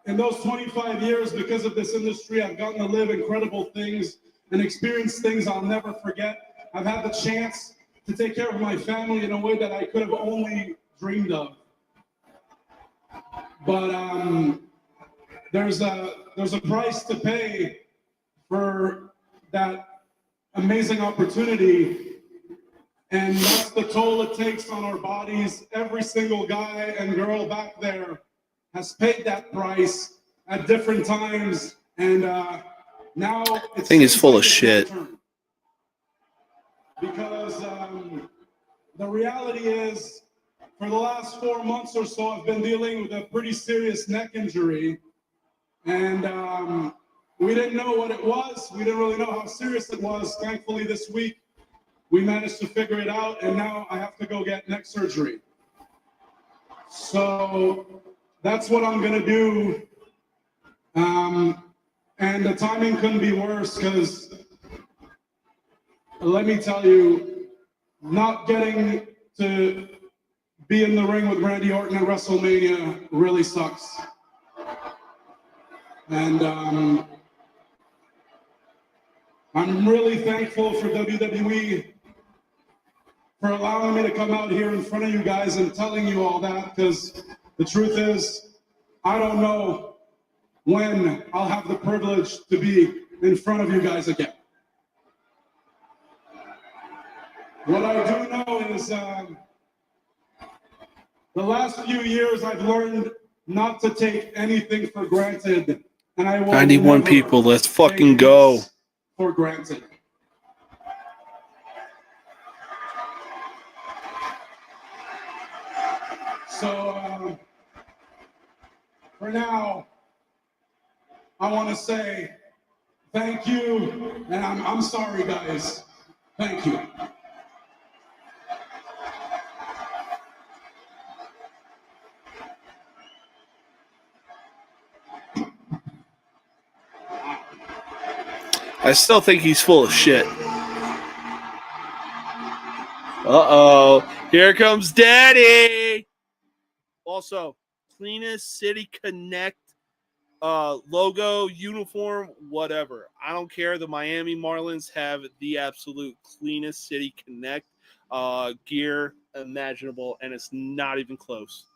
in those 25 years, because of this industry, I've gotten to live incredible things and experience things I'll never forget. I've had the chance to take care of my family in a way that I could have only dreamed of. But there's a price to pay for that amazing opportunity, and that's the toll it takes on our bodies. Every single guy and girl back there has paid that price at different times, and now it's thing is full of shit. Because the reality is, for the last 4 months or so, I've been dealing with a pretty serious neck injury, and we didn't know what it was. We didn't really know how serious it was. Thankfully, this week, we managed to figure it out, and now I have to go get neck surgery. So that's what I'm going to do. And the timing couldn't be worse because, let me tell you, not getting to be in the ring with Randy Orton at WrestleMania really sucks. And I'm really thankful for WWE for allowing me to come out here in front of you guys and telling you all that, because the truth is, I don't know when I'll have the privilege to be in front of you guys again. What I do know is the last few years I've learned not to take anything for granted, and I will 91 never people, let's take fucking go. this for granted. So for now, I want to say thank you, and I'm sorry, guys. Thank you. I still think he's full of shit. Uh-oh. Here comes Daddy. Also, cleanest City Connect logo, uniform, whatever. I don't care. The Miami Marlins have the absolute cleanest City Connect gear imaginable, and it's not even close.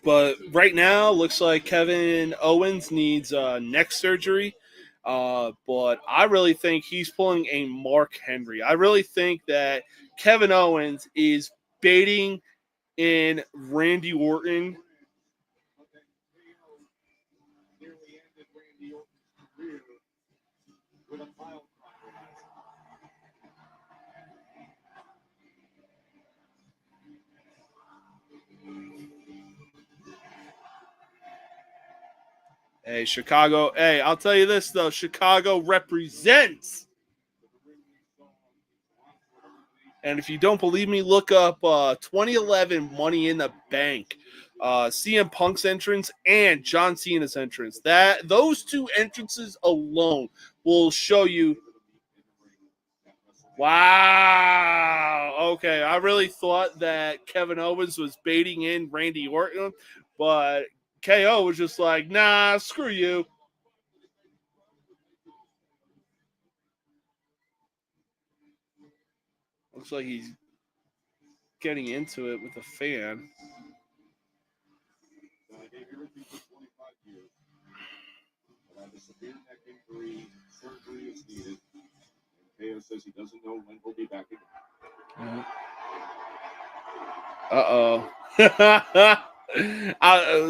But right now, looks like Kevin Owens needs neck surgery. But I really think he's pulling a Mark Henry. I really think that Kevin Owens is baiting in Randy Orton. Hey, Chicago. Hey, I'll tell you this, though. Chicago represents. And if you don't believe me, look up 2011 Money in the Bank. CM Punk's entrance and John Cena's entrance. Those two entrances alone will show you. Wow. Okay, I really thought that Kevin Owens was baiting in Randy Orton, but KO was just like, nah, screw you. Looks like he's getting into it with a fan. I gave everything for 25 years. But I have a severe neck injury. Surgery is needed. And KO says he doesn't know when he'll be back again.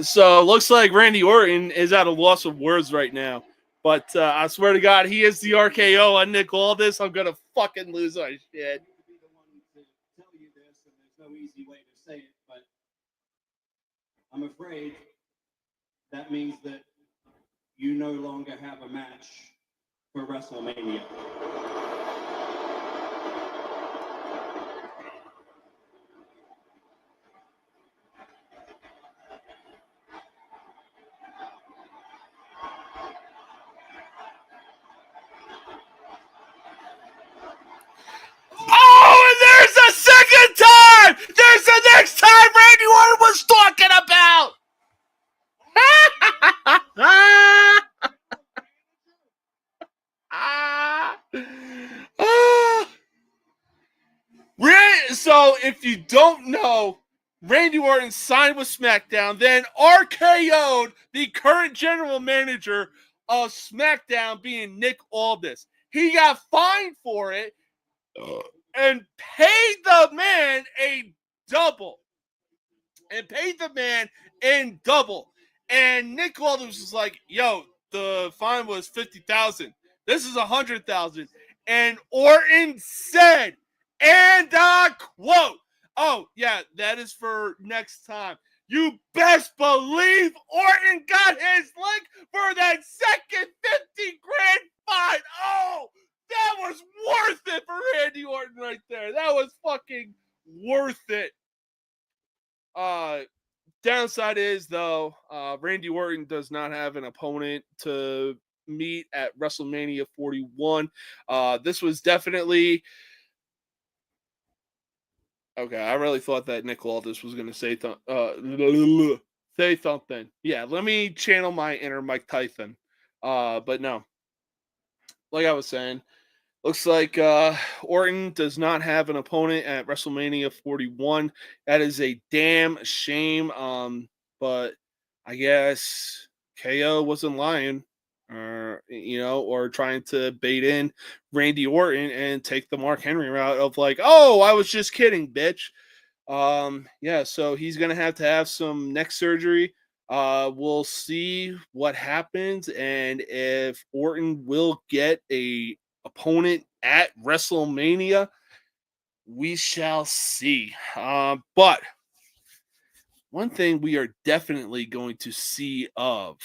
So it looks like Randy Orton is at a loss of words right now. But I swear to God, he is the RKO on Nick Aldis. I'm going to fucking lose my shit. To be the one to tell you this, and there's no easy way to say it, but I'm afraid that means that you no longer have a match for WrestleMania. Oh, and there's a second time! There's the next time Randy Orton was talking about! So, if you don't know, Randy Orton signed with SmackDown, then RKO'd the current general manager of SmackDown, being Nick Aldis. He got fined for it and paid the man a double. And paid the man in double. And Nick Aldis was like, yo, the fine was $50,000. This is $100,000. And Orton said, and I quote, oh, yeah, that is for next time. You best believe Orton got his lick for that second $50,000 fine. Oh, That was worth it for Randy Orton right there. That was fucking worth it. Downside is, though, Randy Orton does not have an opponent to meet at WrestleMania 41. This was definitely... Okay, I really thought that Nick Aldis was going to say something. Yeah, let me channel my inner Mike Tyson. But no. Like I was saying, looks like Orton does not have an opponent at WrestleMania 41. That is a damn shame. But I guess KO wasn't lying, or trying to bait in Randy Orton and take the Mark Henry route of like, oh, I was just kidding, bitch. So he's gonna have to have some neck surgery. We'll see what happens and if Orton will get a opponent at WrestleMania. We shall see. But one thing we are definitely going to see of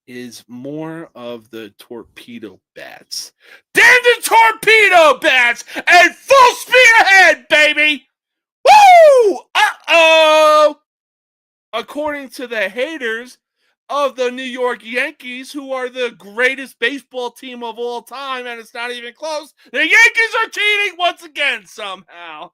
is more of the torpedo bats. Damn the torpedo bats! And full speed ahead, baby! Woo! Uh-oh! According to the haters of the New York Yankees, who are the greatest baseball team of all time, and it's not even close, the Yankees are cheating once again somehow.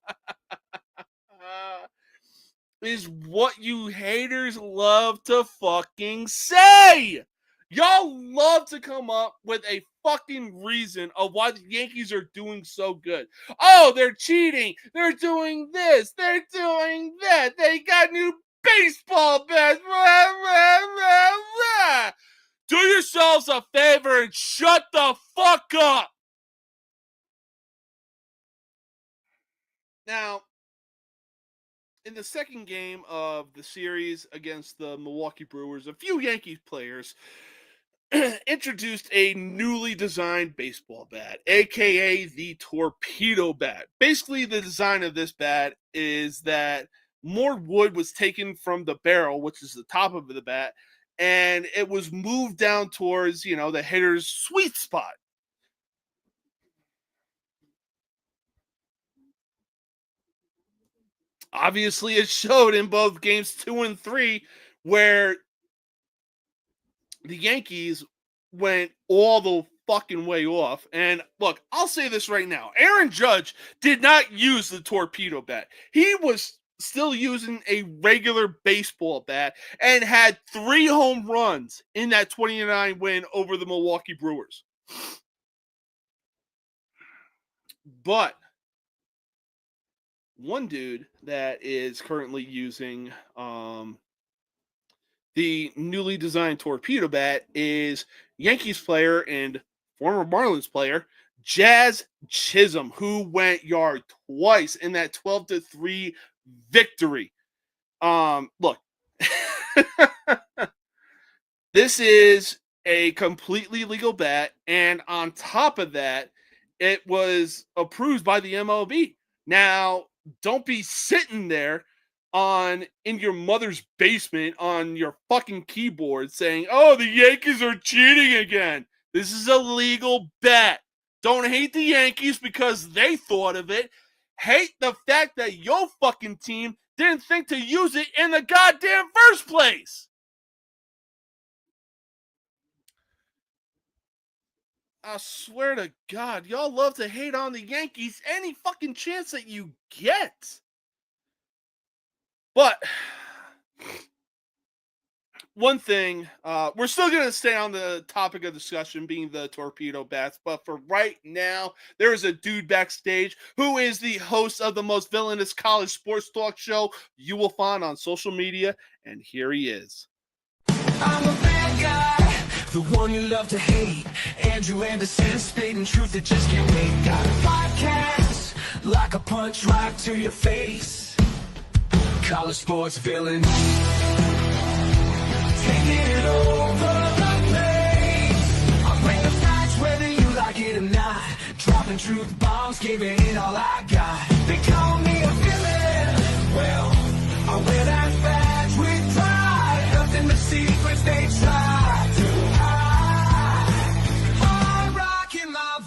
Is what you haters love to fucking say. Y'all love to come up with a fucking reason of why the Yankees are doing so good. Oh, they're cheating. They're doing this. They're doing that. They got new baseball bats. Do yourselves a favor and shut the fuck up. Now, in the second game of the series against the Milwaukee Brewers, a few Yankees players introduced a newly designed baseball bat, aka the torpedo bat. Basically, the design of this bat is that more wood was taken from the barrel, which is the top of the bat, and it was moved down towards, the hitter's sweet spot. Obviously, it showed in both games 2 and 3, where the Yankees went all the fucking way off. And look, I'll say this right now. Aaron Judge did not use the torpedo bat. He was still using a regular baseball bat and had 3 home runs in that 29 win over the Milwaukee Brewers. But one dude that is currently using the newly designed torpedo bat is Yankees player and former Marlins player Jazz Chisholm, who went yard twice in that 12-3 victory. Look, this is a completely legal bet, and on top of that, it was approved by the MLB. Now, don't be sitting there in your mother's basement on your fucking keyboard saying, oh, the Yankees are cheating again. This is a legal bet. Don't hate the Yankees because they thought of it. Hate the fact that your fucking team didn't think to use it in the goddamn first place. I swear to God, y'all love to hate on the Yankees any fucking chance that you get. But one thing, we're still going to stay on the topic of discussion being the torpedo bats, but for right now, there is a dude backstage who is the host of the most villainous college sports talk show you will find on social media, and here he is. I'm a bad guy, the one you love to hate. Andrew Anderson, spitting truth that just can't wait. Got a podcast, like a punch right to your face. College sports villain, taking it over the place. I bring the facts whether you like it or not. Dropping truth bombs, giving it all I got. They call me a villain. Well, I wear that badge with pride. Nothing but secrets they try to hide. I'm rocking my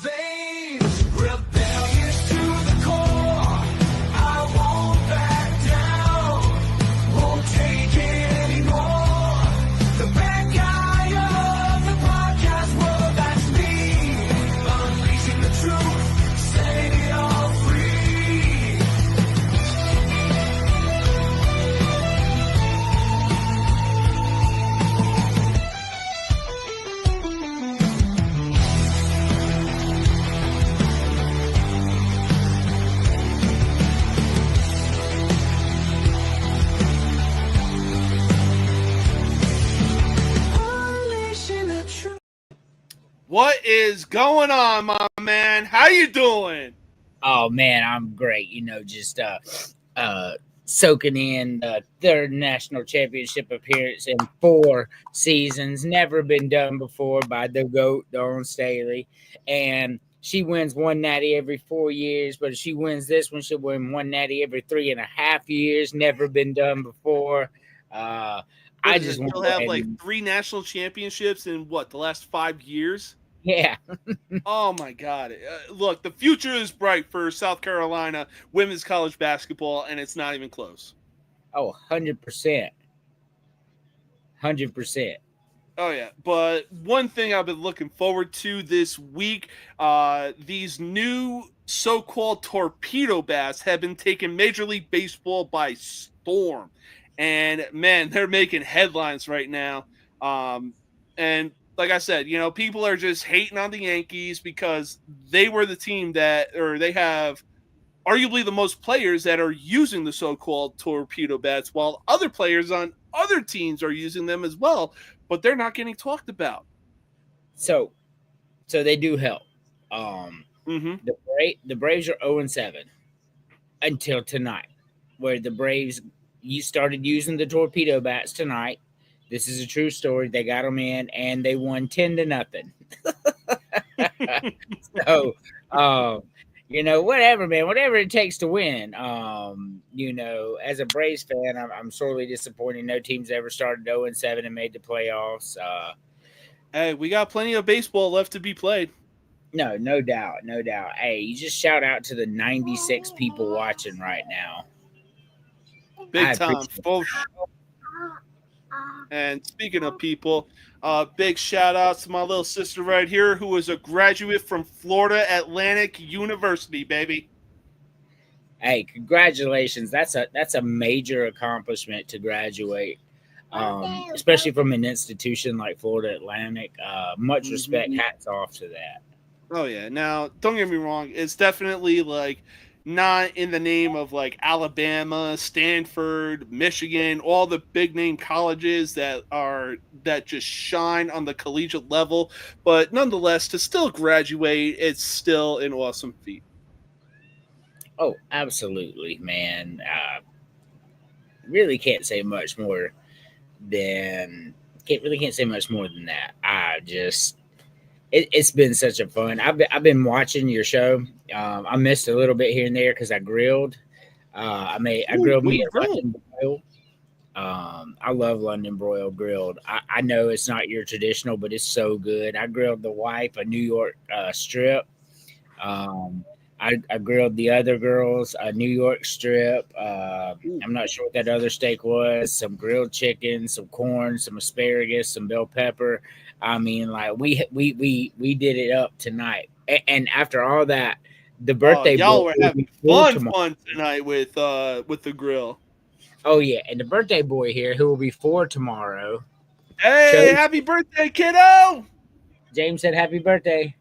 What is going on, my man? How you doing? Oh man, I'm great. Just soaking in the third national championship appearance in 4 seasons. Never been done before by the GOAT, Dawn Staley. And she wins one natty every 4 years, but if she wins this one, she'll win one natty every 3.5 years. Never been done before. I just want she'll to have like 3 national championships in the last 5 years? Yeah. Oh my God. Look, the future is bright for South Carolina women's college basketball, and it's not even close. Oh, 100%. 100%. Oh, yeah. But one thing I've been looking forward to this week, these new so-called torpedo bats have been taking Major League Baseball by storm. And, man, they're making headlines right now. And like I said, people are just hating on the Yankees because they were the team they have arguably the most players that are using the so-called torpedo bats, while other players on other teams are using them as well, but they're not getting talked about. So they do help. Mm-hmm. The Braves are 0-7 until tonight, where the Braves started using the torpedo bats tonight. This is a true story. They got them in, and they won 10-0. So, whatever, man, whatever it takes to win. As a Braves fan, I'm sorely disappointed. No team's ever started 0-7 and made the playoffs. Hey, we got plenty of baseball left to be played. No doubt. Hey, you just shout out to the 96 people watching right now. Big time, folks. And speaking of people, big shout out to my little sister right here, who is a graduate from Florida Atlantic University, baby. Hey, congratulations. That's a major accomplishment to graduate, especially from an institution like Florida Atlantic. Much respect. Hats off to that. Oh, yeah. Now, don't get me wrong. It's definitely not in the name of Alabama, Stanford, Michigan, all the big name colleges that just shine on the collegiate level. But nonetheless, to still graduate, it's still an awesome feat. Oh, absolutely, man. Really can't say much more than that. It's been such a fun. I've been watching your show. I missed a little bit here and there because I grilled. I grilled me a London broil. I love London broil grilled. I know it's not your traditional, but it's so good. I grilled the wife a New York strip. I grilled the other girls a New York strip. I'm not sure what that other steak was. Some grilled chicken, some corn, some asparagus, some bell pepper. I mean, we did it up tonight. And after all that, the birthday y'all boy were having fun tonight with the grill. Oh yeah, and the birthday boy here, who will be 4 tomorrow. Hey, happy birthday, kiddo! James said happy birthday.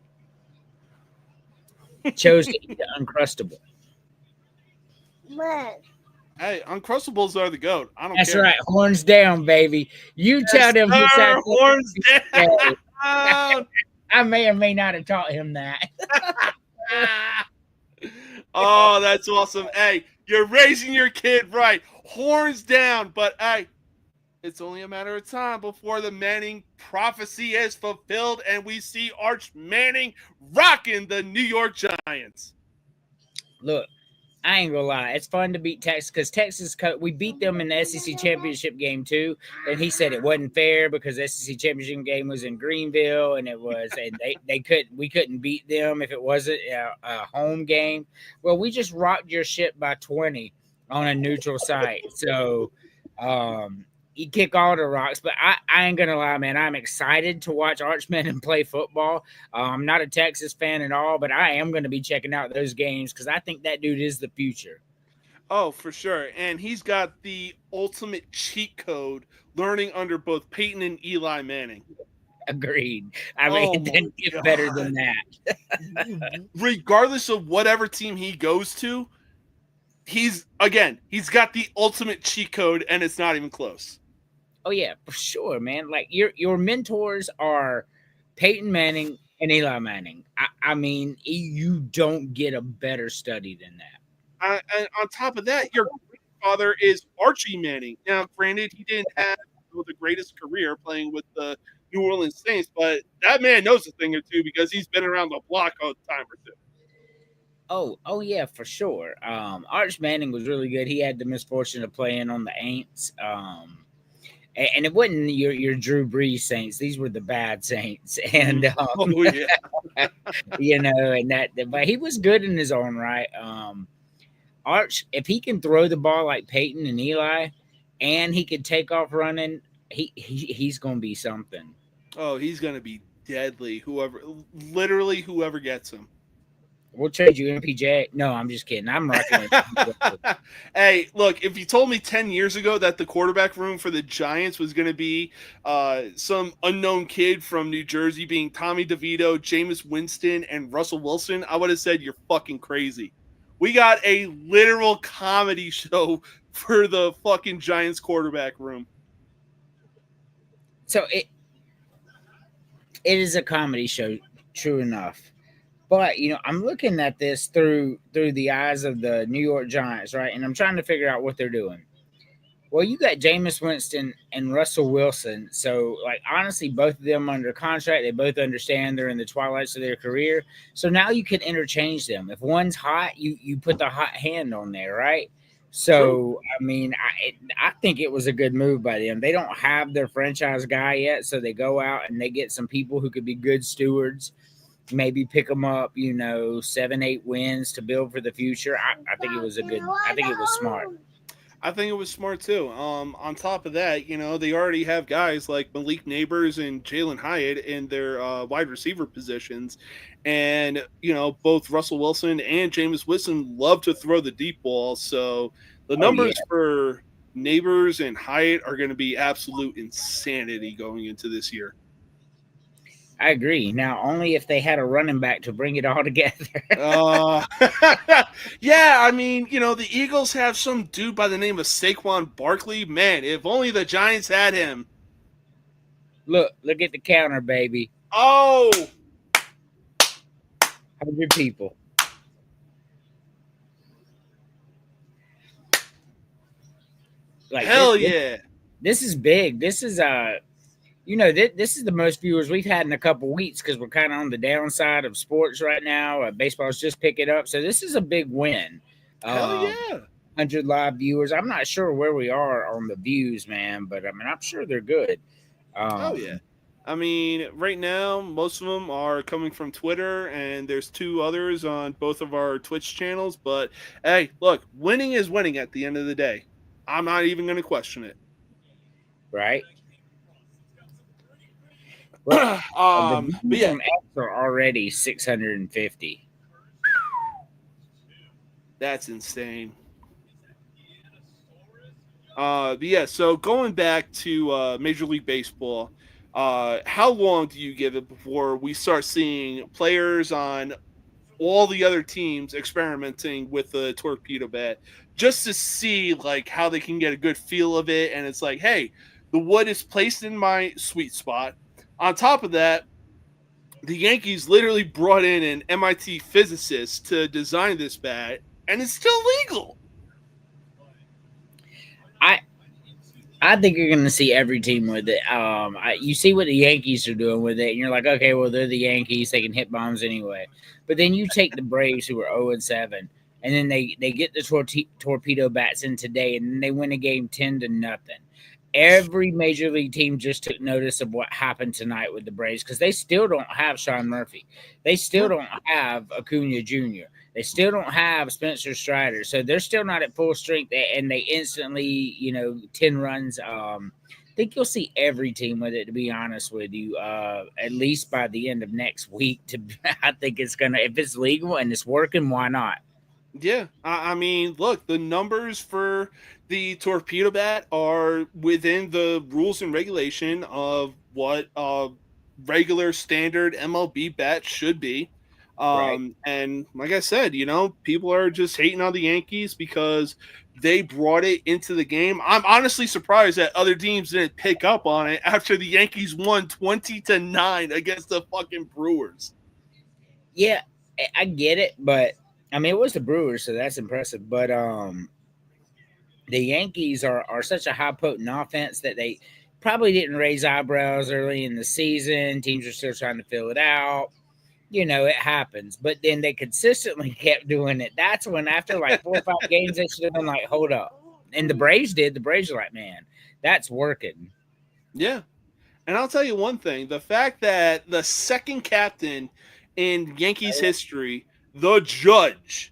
Chose to eat the Uncrustable. What? Hey, Uncrustables are the GOAT. I don't care. That's right. Horns down, baby. You tell them. Horns down. I may or may not have taught him that. Oh, that's awesome. Hey, you're raising your kid right. Horns down. But, hey, it's only a matter of time before the Manning prophecy is fulfilled and we see Arch Manning rocking the New York Giants. Look, I ain't gonna lie. It's fun to beat Texas because Texas, we beat them in the SEC championship game too. And he said it wasn't fair because the SEC championship game was in Greenville and we couldn't beat them if it wasn't a home game. Well, we just rocked your shit by 20 on a neutral site. So, you kick all the rocks, but I ain't gonna lie, man. I'm excited to watch Arch Manning play football. I'm not a Texas fan at all, but I am gonna be checking out those games because I think that dude is the future. Oh, for sure. And he's got the ultimate cheat code learning under both Peyton and Eli Manning. Agreed. I mean, it didn't get better than that. Regardless of whatever team he goes to, he's got the ultimate cheat code, and it's not even close. Oh yeah, for sure, man. Like your mentors are Peyton Manning And Eli Manning. I mean, you don't get a better study than that. And on top of that, your grandfather is Archie Manning. Now, granted, he didn't have the greatest career playing with the New Orleans Saints, but that man knows a thing or two because he's been around the block a time or two. Oh yeah, for sure. Arch Manning was really good. He had the misfortune of playing on the Aints. And it wasn't your Drew Brees Saints. These were the bad Saints. And Oh yeah. you know, and that but he was good in his own right. Arch, if he can throw the ball like Peyton and Eli, and he can take off running, he's gonna be something. Oh, he's gonna be deadly. Literally whoever gets him. We'll trade you MPJ. No, I'm just kidding. I'm rocking with Hey, look, if you told me 10 years ago that the quarterback room for the Giants was going to be some unknown kid from New Jersey being Tommy DeVito, Jameis Winston, and Russell Wilson, I would have said you're fucking crazy. We got a literal comedy show for the fucking Giants quarterback room. So it is a comedy show, true enough. But you know, I'm looking at this through the eyes of the New York Giants, right? And I'm trying to figure out what they're doing. Well, you got Jameis Winston and Russell Wilson. So, like, honestly, both of them under contract. They both understand they're in the twilights of their career. So now you can interchange them. If one's hot, you put the hot hand on there, right? So, I mean, I think it was a good move by them. They don't have their franchise guy yet, so they go out and they get some people who could be good stewards. Maybe pick them up, 7-8 wins to build for the future. I think it was I think it was smart. I think it was smart too. On top of that, they already have guys like Malik Neighbors and Jalen Hyatt in their wide receiver positions. And, both Russell Wilson and Jameis Winston love to throw the deep ball. So the numbers for Neighbors and Hyatt are going to be absolute insanity going into this year. I agree. Now, only if they had a running back to bring it all together. Yeah, I mean, the Eagles have some dude by the name of Saquon Barkley. Man, if only the Giants had him. Look at the counter, baby. Oh! 100 people. Like, hell yeah. This is big. This is this is the most viewers we've had in a couple weeks because we're kind of on the downside of sports right now. Baseball's just picking up, so this is a big win. Hell yeah! 100 live viewers. I'm not sure where we are on the views, man, but I mean, I'm sure they're good. Oh yeah. I mean, right now, most of them are coming from Twitter, and there's 2 others on both of our Twitch channels. But hey, look, winning is winning at the end of the day. I'm not even going to question it. Right. Well, but yeah, are already 650. That's insane. But yeah, so going back to Major League Baseball, how long do you give it before we start seeing players on all the other teams experimenting with the torpedo bat just to see like how they can get a good feel of it? And it's like, hey, the wood is placed in my sweet spot. On top of that, the Yankees literally brought in an MIT physicist to design this bat, and it's still legal. I think you're going to see every team with it. You see what the Yankees are doing with it, and you're like, okay, well, they're the Yankees. They can hit bombs anyway. But then you take the Braves, who are 0-7, and then they get the torpedo bats in today, and then they win a game 10-0. Every major league team just took notice of what happened tonight with the Braves because they still don't have Sean Murphy. They still don't have Acuna Jr. They still don't have Spencer Strider. So they're still not at full strength, and they instantly, 10 runs. I think you'll see every team with it, to be honest with you, at least by the end of next week. I think it's going to – if it's legal and it's working, why not? Yeah. I mean, look, the numbers for – the torpedo bat are within the rules and regulation of what a regular standard MLB bat should be. Right. And like I said, people are just hating on the Yankees because they brought it into the game. I'm honestly surprised that other teams didn't pick up on it after the Yankees won 20-9 against the fucking Brewers. Yeah, I get it, but I mean, it was the Brewers, so that's impressive. But the Yankees are such a high potent offense that they probably didn't raise eyebrows early in the season. Teams are still trying to fill it out. It happens. But then they consistently kept doing it. That's when, after like 4 or 5 games, they should have been like, hold up. And the Braves did. The Braves are like, man, that's working. Yeah. And I'll tell you one thing. The fact that the second captain in Yankees history, the Judge,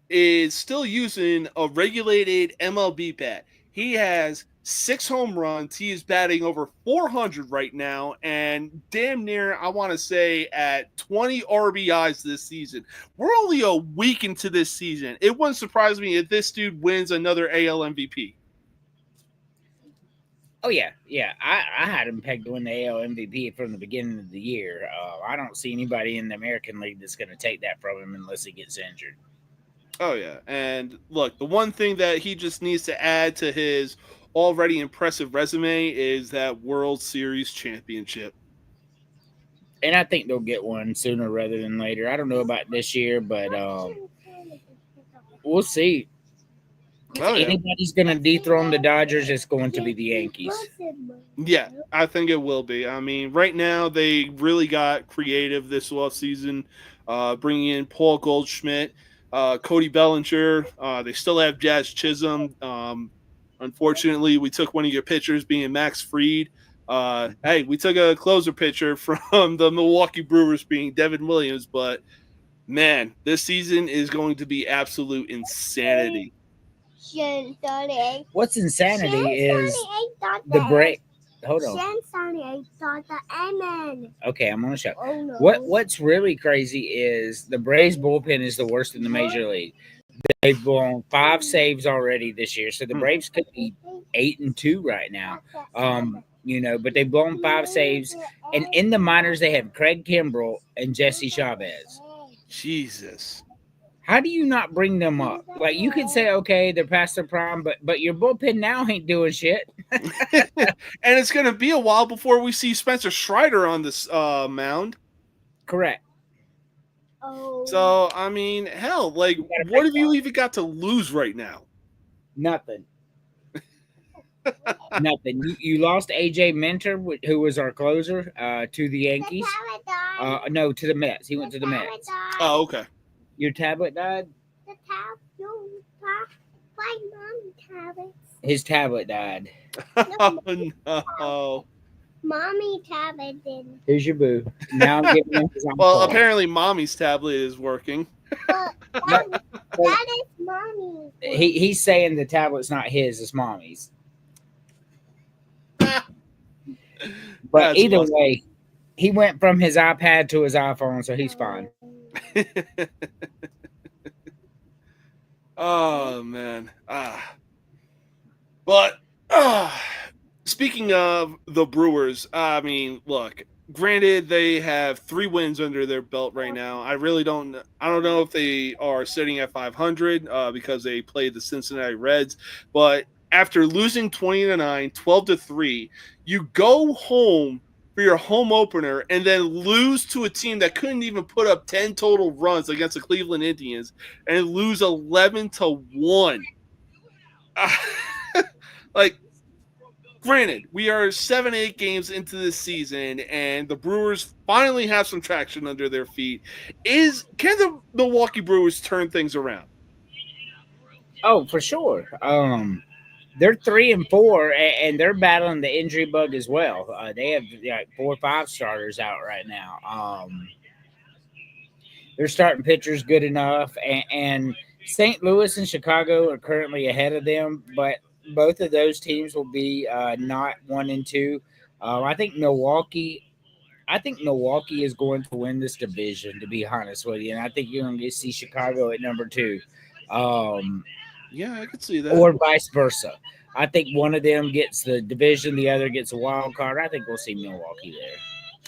is still using a regulated MLB bat. He has 6 home runs. He is batting over 400 right now, and damn near, I want to say, at 20 RBIs this season. We're only a week into this season. It wouldn't surprise me if this dude wins another AL MVP. Oh, yeah. Yeah. I had him pegged to win the AL MVP from the beginning of the year. I don't see anybody in the American League that's going to take that from him unless he gets injured. Oh, yeah. And look, the one thing that he just needs to add to his already impressive resume is that World Series championship. And I think they'll get one sooner rather than later. I don't know about this year, but we'll see. If anybody's going to dethrone the Dodgers, it's going to be the Yankees. Yeah, I think it will be. I mean, right now they really got creative this offseason, bringing in Paul Goldschmidt, Cody Bellinger. They still have Jazz Chisholm. Unfortunately, we took one of your pitchers, being Max Fried. Hey, we took a closer pitcher from the Milwaukee Brewers, being Devin Williams. But, man, this season is going to be absolute insanity. What's insanity is the break. Hold on. Okay, I'm on a show. Oh, no. What's really crazy is the Braves bullpen is the worst in the major league. They've blown 5 saves already this year, so the Braves could be 8-2 right now. But they've blown 5 saves, and in the minors they have Craig Kimbrell and Jesse Chavez. Jesus. How do you not bring them up? Like, you could say, okay, they're past their prime, but your bullpen now ain't doing shit. And it's going to be a while before we see Spencer Strider on this mound. Correct. So, I mean, hell, like, what have you even got to lose right now? Nothing. Nothing. You lost AJ Minter, who was our closer, to the Yankees. No, to the Mets. He went to the Mets. Oh, okay. Your tablet died? His tablet died. Oh, no. Mommy tablet didn't. Here's your boo. Now I'm giving him his own Well, call. apparently Mommy's tablet is working. That is mommy. He's saying the tablet's not his, it's Mommy's. But That's either awesome. way, he went from his iPad to his iPhone, so he's fine. Oh, man. But speaking of the Brewers, I mean, look, granted, they have 3 wins under their belt right now. I don't know if they are sitting at 500 because they played the Cincinnati Reds, but after losing 20-9, 12-3, you go home for your home opener and then lose to a team that couldn't even put up 10 total runs against the Cleveland Indians and lose 11-1. Like, granted, we are 7-8 games into this season, and the Brewers finally have some traction under their feet. Can the Milwaukee Brewers turn things around? Oh, for sure. They're 3-4, and they're battling the injury bug as well. They have like 4 or 5 starters out right now. Their starting pitcher's good enough, and St. Louis and Chicago are currently ahead of them, but both of those teams will be not 1 and 2. I think Milwaukee is going to win this division, to be honest with you, and I think you're going to see Chicago at number 2. Yeah, I could see that. Or vice versa. I think one of them gets the division, the other gets a wild card. I think we'll see Milwaukee there.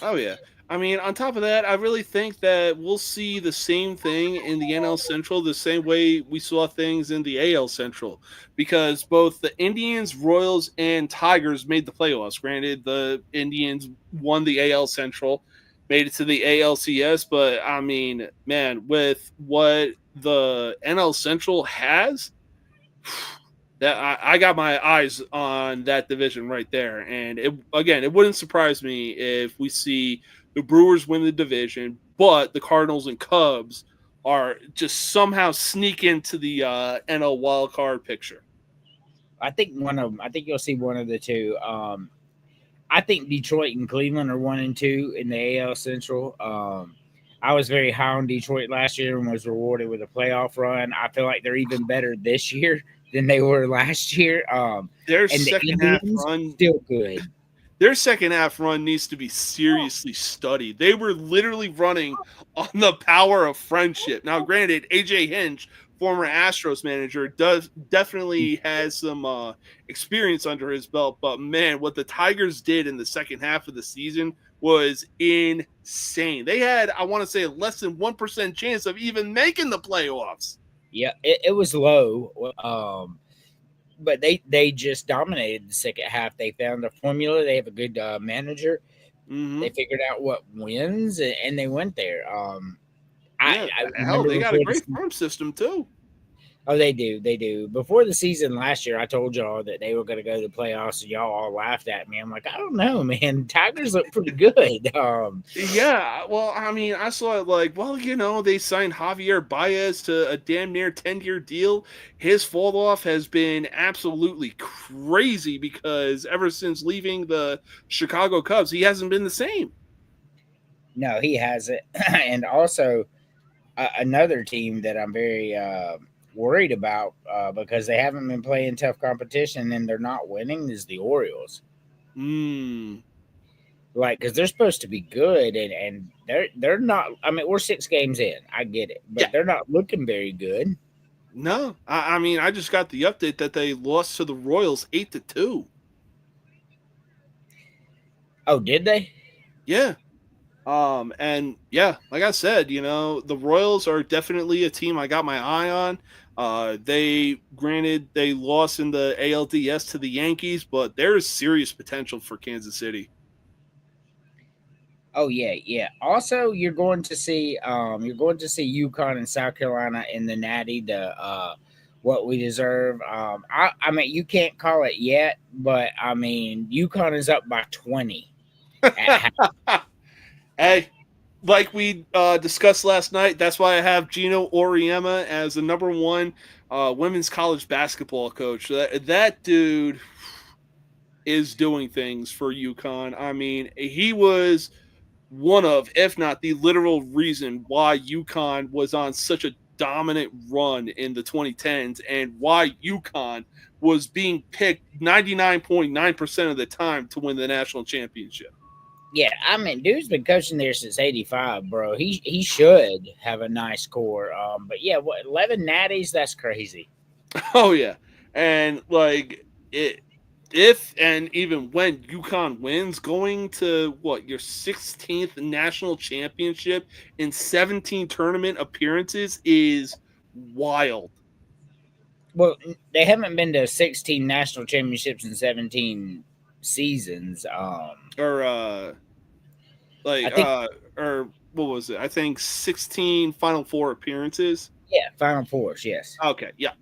Oh yeah. I mean, on top of that, I really think that we'll see the same thing in the NL Central, the same way we saw things in the AL Central, because both the Indians, Royals, and Tigers made the playoffs. Granted, the Indians won the AL Central, made it to the ALCS, but I mean, man, with what the NL Central has, that I got my eyes on that division right there. And it wouldn't surprise me if we see the Brewers win the division, but the Cardinals and Cubs are just somehow sneak into the NL wild card picture. I think one of them. I think you'll see one of the two. I think Detroit and Cleveland are 1 and 2 in the AL Central. I was very high on Detroit last year and was rewarded with a playoff run. I feel like they're even better this year than they were last year. Their And the second half Indians run, still good. their second half run needs to be seriously studied. They were literally running on the power of friendship. Now, granted, AJ Hinch, former Astros manager, does definitely has some experience under his belt. But man, what the Tigers did in the second half of the season was insane. They had, I want to say, less than 1% chance of even making the playoffs. Yeah, it was low. But they just dominated the second half. They found a formula. They have a good manager. Mm-hmm. They figured out what wins, and they went there. They got a great farm system too. Oh, they do. They do. Before the season last year, I told y'all that they were going to go to the playoffs, and y'all all laughed at me. I'm like, I don't know, man. Tigers look pretty good. Yeah, well, I mean, I saw it like, well, they signed Javier Baez to a damn near 10-year deal. His fall off has been absolutely crazy because ever since leaving the Chicago Cubs, he hasn't been the same. No, he hasn't. And also, another team that I'm very worried about because they haven't been playing tough competition and they're not winning is the Orioles. Like, because they're supposed to be good and they're not. I mean, we're 6 games in. I get it, but they're not looking very good. No, I mean, I just got the update that they lost to the Royals 8-2. Oh, did they? Yeah. And yeah, like I said, the Royals are definitely a team I got my eye on. They lost in the ALDS to the Yankees, but there is serious potential for Kansas City. Oh yeah. Also, you're going to see UConn and South Carolina in the Natty, the what we deserve. I mean, you can't call it yet, but I mean, UConn is up by 20. Hey, like we discussed last night, that's why I have Gino Auriemma as the number 1 women's college basketball coach. That dude is doing things for UConn. I mean, he was one of, if not the literal reason why UConn was on such a dominant run in the 2010s and why UConn was being picked 99.9% of the time to win the national championship. Yeah, I mean, dude's been coaching there since '85, bro. He should have a nice core. But yeah, 11 natties? That's crazy. Oh yeah, and like if and even when UConn wins, going to your 16th national championship in 17 tournament appearances is wild. Well, they haven't been to 16 national championships in 17 seasons. Or what was it? I think 16 Final Four appearances. Yeah, Final Fours, yes. Okay, yeah.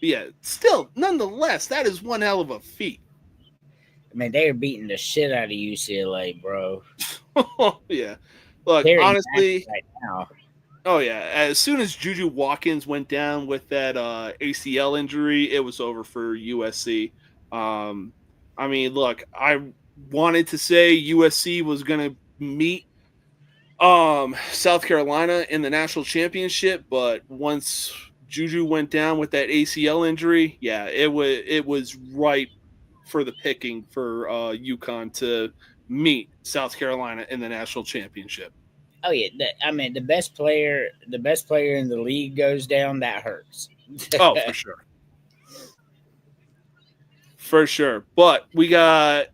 Yeah, still, nonetheless, that is one hell of a feat. I mean, they are beating the shit out of UCLA, bro. Yeah. Look, They're honestly, right now. Oh, yeah. As soon as Juju Watkins went down with that ACL injury, it was over for USC. I mean, look, I wanted to say USC was going to meet South Carolina in the national championship, but once Juju went down with that ACL injury, yeah, it was right for the picking for UConn to meet South Carolina in the national championship. Oh yeah, I mean the best player in the league goes down. That hurts. Oh, for sure. For sure. But we got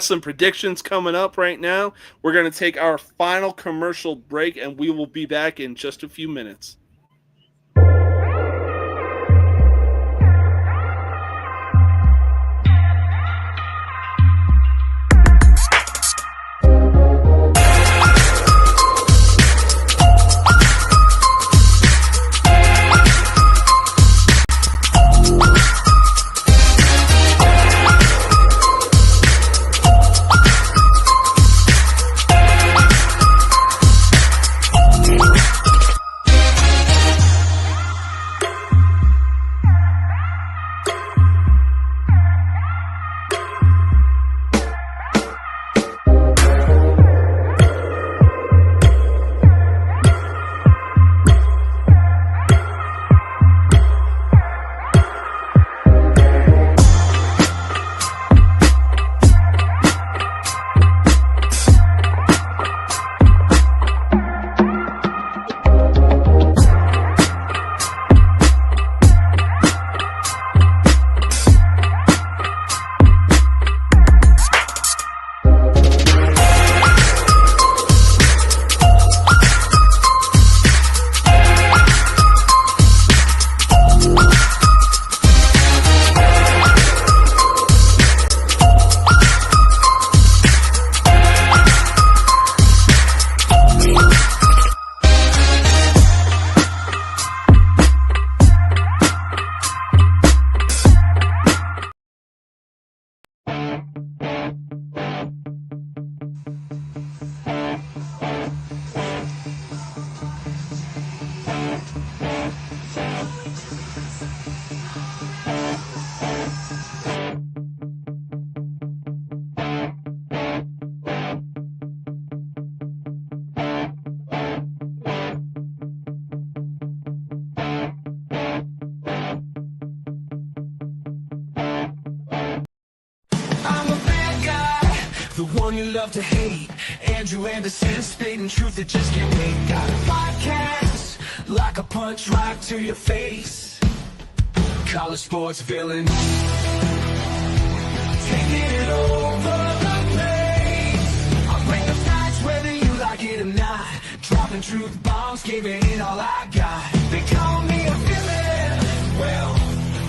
some predictions coming up right now. We're going to take our final commercial break, and we will be back in just a few minutes. I'm a bad guy, the one you love to hate. Andrew Anderson, spitting truth that just can't wait. Got a podcast, like a punch right to your face. College sports villain, taking it over the place. I bring the facts whether you like it or not. Dropping truth bombs, giving it all I got. They call me a villain, well,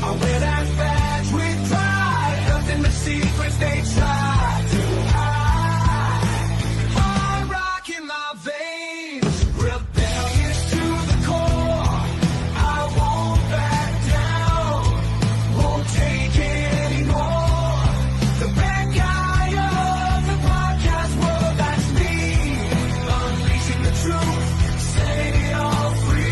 I wear that badge with pride. Nothing but secrets they try to hide. I'm rocking my veins, rebellious to the core. I won't back down, won't take it anymore. The bad guy of the podcast world, that's me. Unleashing the truth, setting it all free.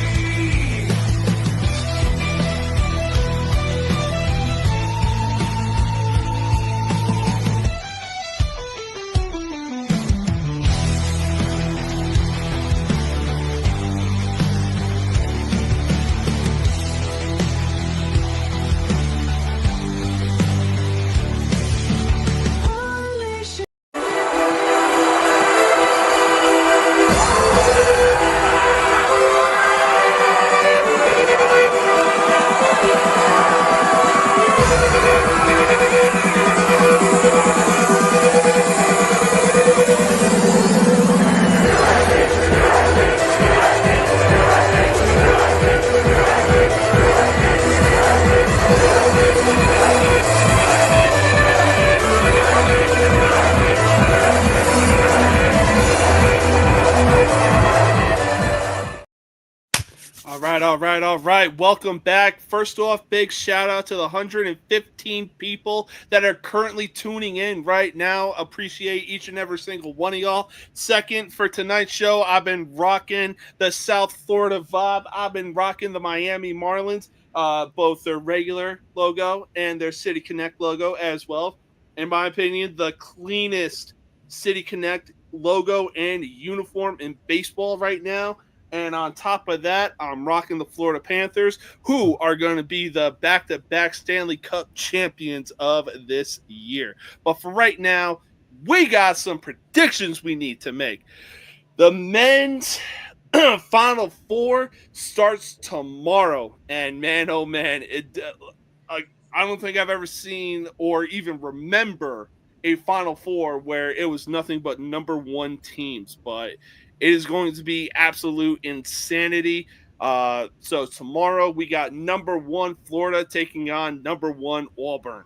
All right. Welcome back. First off, big shout out to the 115 people that are currently tuning in right now. Appreciate each and every single one of y'all. Second, for tonight's show, I've been rocking the South Florida vibe. I've been rocking the Miami Marlins, both their regular logo and their City Connect logo as well. In my opinion, the cleanest City Connect logo and uniform in baseball right now. And on top of that, I'm rocking the Florida Panthers, who are going to be the back-to-back Stanley Cup champions of this year. But for right now, we got some predictions we need to make. The men's Final Four starts tomorrow. And man, oh man, I don't think I've ever seen or even remember a Final Four where it was nothing but number one teams. But it is going to be absolute insanity. So tomorrow we got number one Florida taking on number one Auburn.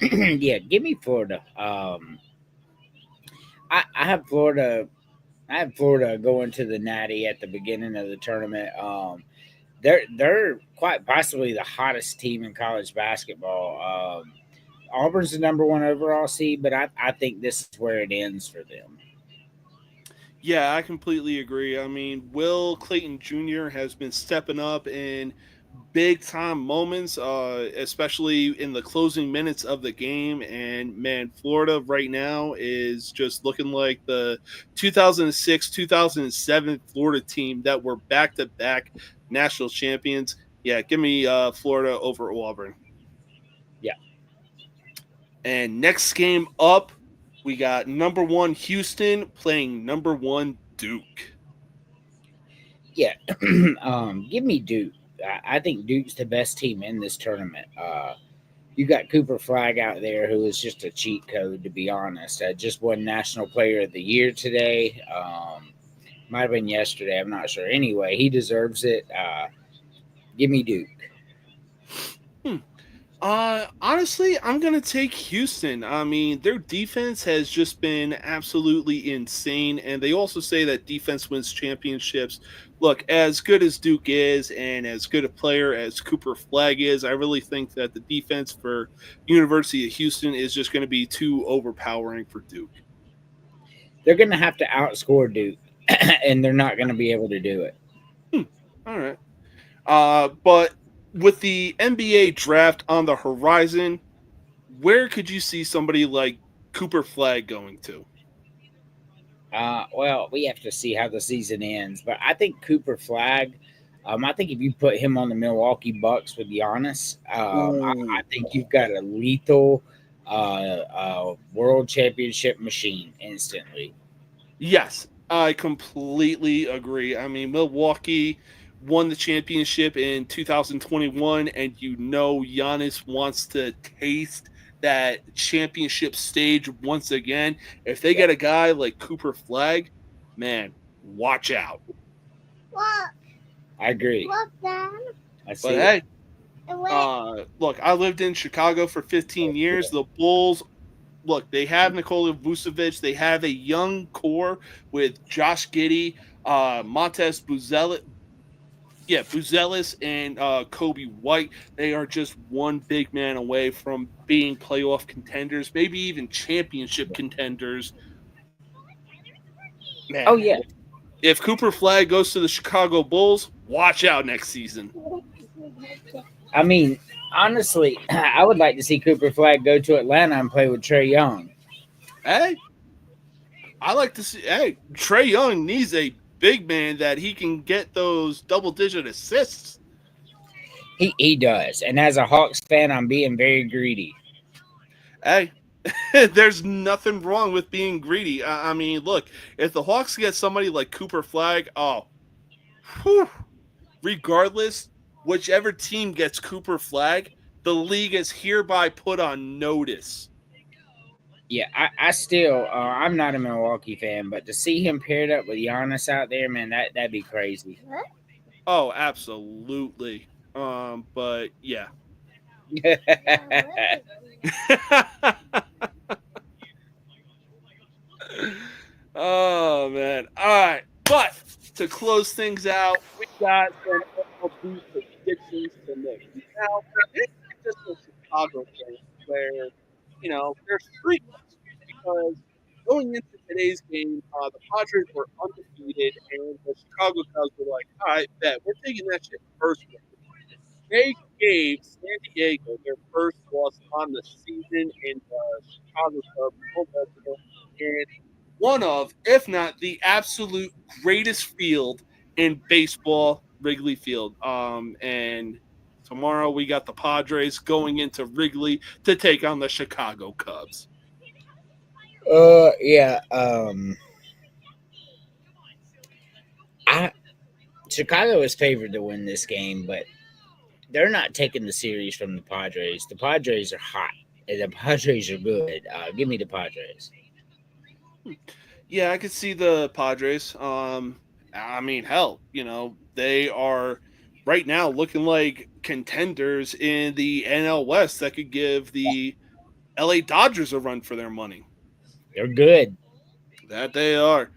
Yeah, give me Florida. I have Florida. I have Florida going to the Natty at the beginning of the tournament. They're quite possibly the hottest team in college basketball. Auburn's the number one overall seed, but I think this is where it ends for them. Yeah, I completely agree. I mean, Will Clayton Jr. has been stepping up in big time moments, especially in the closing minutes of the game. And man, Florida right now is just looking like the 2006 2007 Florida team that were back to back national champions. Yeah, give me Florida over Auburn. Yeah. And next game up, we got number one Houston playing number one Duke. Yeah, give me Duke. I think Duke's the best team in this tournament. You got Cooper Flagg out there, who is just a cheat code, to be honest. Just won National Player of the Year today. Might have been yesterday. I'm not sure. Anyway, he deserves it. Give me Duke. Honestly, I'm going to take Houston. I mean, their defense has just been absolutely insane. And they also say that defense wins championships. Look, as good as Duke is and as good a player as Cooper Flagg is, I really think that the defense for University of Houston is just going to be too overpowering for Duke. They're going to have to outscore Duke, and they're not going to be able to do it. All right. But with the NBA draft on the horizon, where could you see somebody like Cooper Flagg going to? Well, we have to see how the season ends, but I think Cooper Flagg. I think if you put him on the Milwaukee Bucks with Giannis, I think you've got a lethal world championship machine instantly. Yes, I completely agree. I mean, Milwaukee won the championship in 2021, and Giannis wants to taste that championship stage once again. If they get a guy like Cooper Flagg, man, watch out. Look. I agree. Look, Dad. I see. But hey, look, I lived in Chicago for 15 years. The Bulls, look, they have Nikola Vucevic. They have a young core with Josh Giddey, Montez Buzelis, and Kobe White. They are just one big man away from being playoff contenders, maybe even championship contenders. Man, Oh yeah, if Cooper Flagg goes to the Chicago Bulls, watch out next season. I mean, honestly, I would like to see Cooper Flagg go to Atlanta and play with Trae Young. Hey, I like to see. Hey, Trae Young needs a big man that he can get those double-digit assists. He does, and as a Hawks fan, I'm being very greedy. Hey, there's nothing wrong with being greedy. I mean, look, if the Hawks get somebody like Cooper Flagg, regardless, whichever team gets Cooper Flagg, the league is hereby put on notice. Yeah, I still, I'm not a Milwaukee fan, but to see him paired up with Giannis out there, man, that'd be crazy. Oh, absolutely. But yeah. Oh man. All right. But to close things out, we got some MLB predictions to make. Now, it's just a Chicago thing where, there's three because going into today's game, the Padres were undefeated, and the Chicago Cubs were like, all right, bet, we're taking that shit personally. They gave San Diego their first loss on the season in the Chicago Cubs home opener, and one of, if not the absolute greatest field in baseball, Wrigley Field. And tomorrow we got the Padres going into Wrigley to take on the Chicago Cubs. Yeah. Chicago is favored to win this game, but they're not taking the series from the Padres. The Padres are hot, and the Padres are good. Give me the Padres. Yeah, I could see the Padres. I mean, hell, they are right now looking like contenders in the NL West that could give the LA Dodgers a run for their money. They're good. That they are.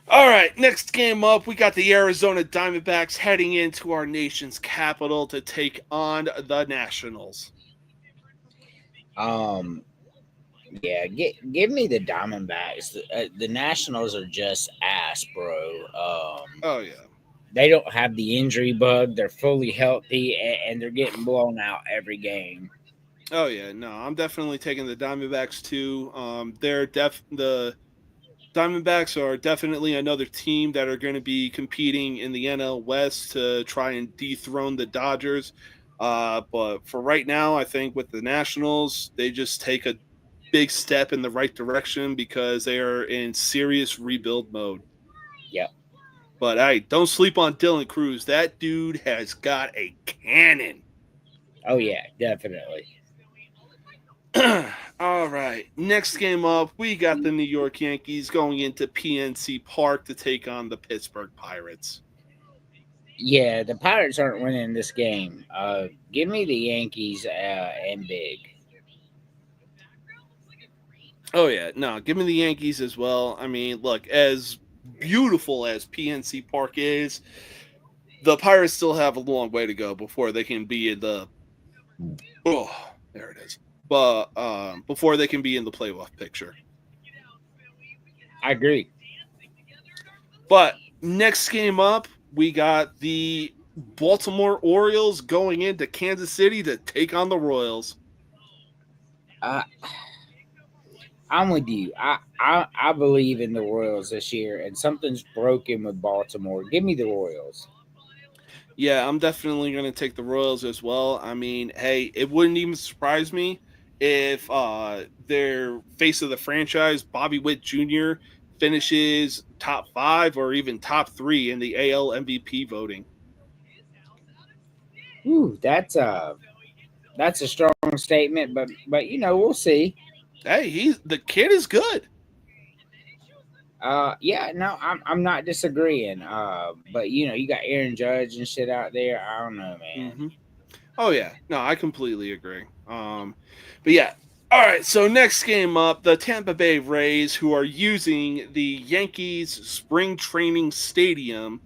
All right, next game up, we got the Arizona Diamondbacks heading into our nation's capital to take on the Nationals. Yeah, give me the Diamondbacks. The Nationals are just ass, bro. Oh yeah. They don't have the injury bug. They're fully healthy, and they're getting blown out every game. Oh yeah, no, I'm definitely taking the Diamondbacks too. The Diamondbacks are definitely another team that are going to be competing in the NL West to try and dethrone the Dodgers. But for right now, I think with the Nationals, they just take a big step in the right direction because they are in serious rebuild mode. Yep. But hey, don't sleep on Dylan Cruz. That dude has got a cannon. Oh yeah, definitely. All right. Next game up, we got the New York Yankees going into PNC Park to take on the Pittsburgh Pirates. Yeah, the Pirates aren't winning this game. Give me the Yankees and big. Oh, yeah. No, give me the Yankees as well. I mean, look, as beautiful as PNC Park is, the Pirates still have a long way to go before they can be in the... Oh, there it is. But before they can be in the playoff picture. I agree. But next game up, we got the Baltimore Orioles going into Kansas City to take on the Royals. I'm with you. I believe in the Royals this year, and something's broken with Baltimore. Give me the Royals. Yeah, I'm definitely going to take the Royals as well. I mean, hey, it wouldn't even surprise me if their face of the franchise, Bobby Witt Jr., finishes top 5 or even top 3 in the AL MVP voting. Ooh, that's a strong statement, but we'll see. Hey, the kid is good. Yeah, no, I'm not disagreeing. But you got Aaron Judge and shit out there. I don't know, man. Mm-hmm. Oh yeah, no, I completely agree. But yeah, all right. So next game up, the Tampa Bay Rays, who are using the Yankees spring training stadium,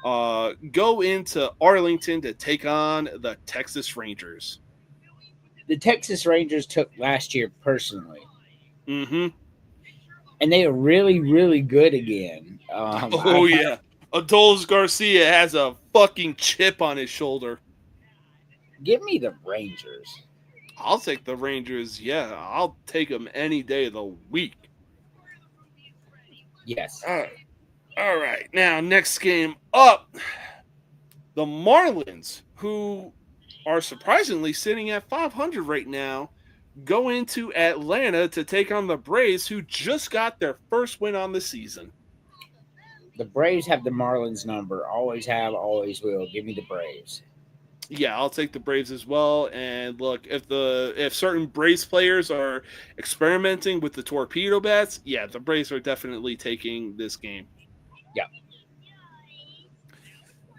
go into Arlington to take on the Texas Rangers. The Texas Rangers took last year personally. Mm-hmm. And they are really, really good again. Yeah. Adolis Garcia has a fucking chip on his shoulder. Give me the Rangers. I'll take the Rangers. Yeah, I'll take them any day of the week. Yes. All right. Now, next game up, the Marlins, who are surprisingly sitting at 500 right now, go into Atlanta to take on the Braves, who just got their first win on the season. The Braves have the Marlins number. Always have, always will. Give me the Braves. Yeah, I'll take the Braves as well. And look, if certain Braves players are experimenting with the torpedo bats, yeah, the Braves are definitely taking this game. Yeah.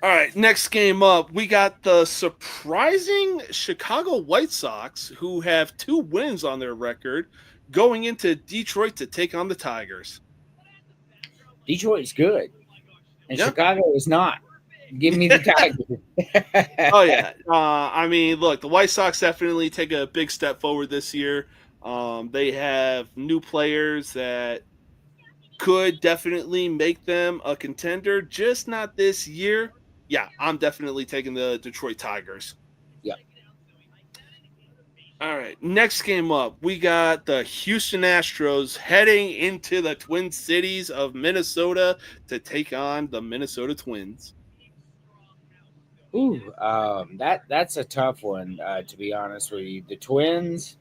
All right, next game up, we got the surprising Chicago White Sox, who have 2 wins on their record, going into Detroit to take on the Tigers. Detroit's good, and Yeah. Chicago is not. Give me the Tigers. Oh, yeah. I mean, look, the White Sox definitely take a big step forward this year. They have new players that could definitely make them a contender, just not this year. Yeah, I'm definitely taking the Detroit Tigers. Yep. All right, next game up, we got the Houston Astros heading into the Twin Cities of Minnesota to take on the Minnesota Twins. Ooh, that's a tough one, to be honest with you. The Twins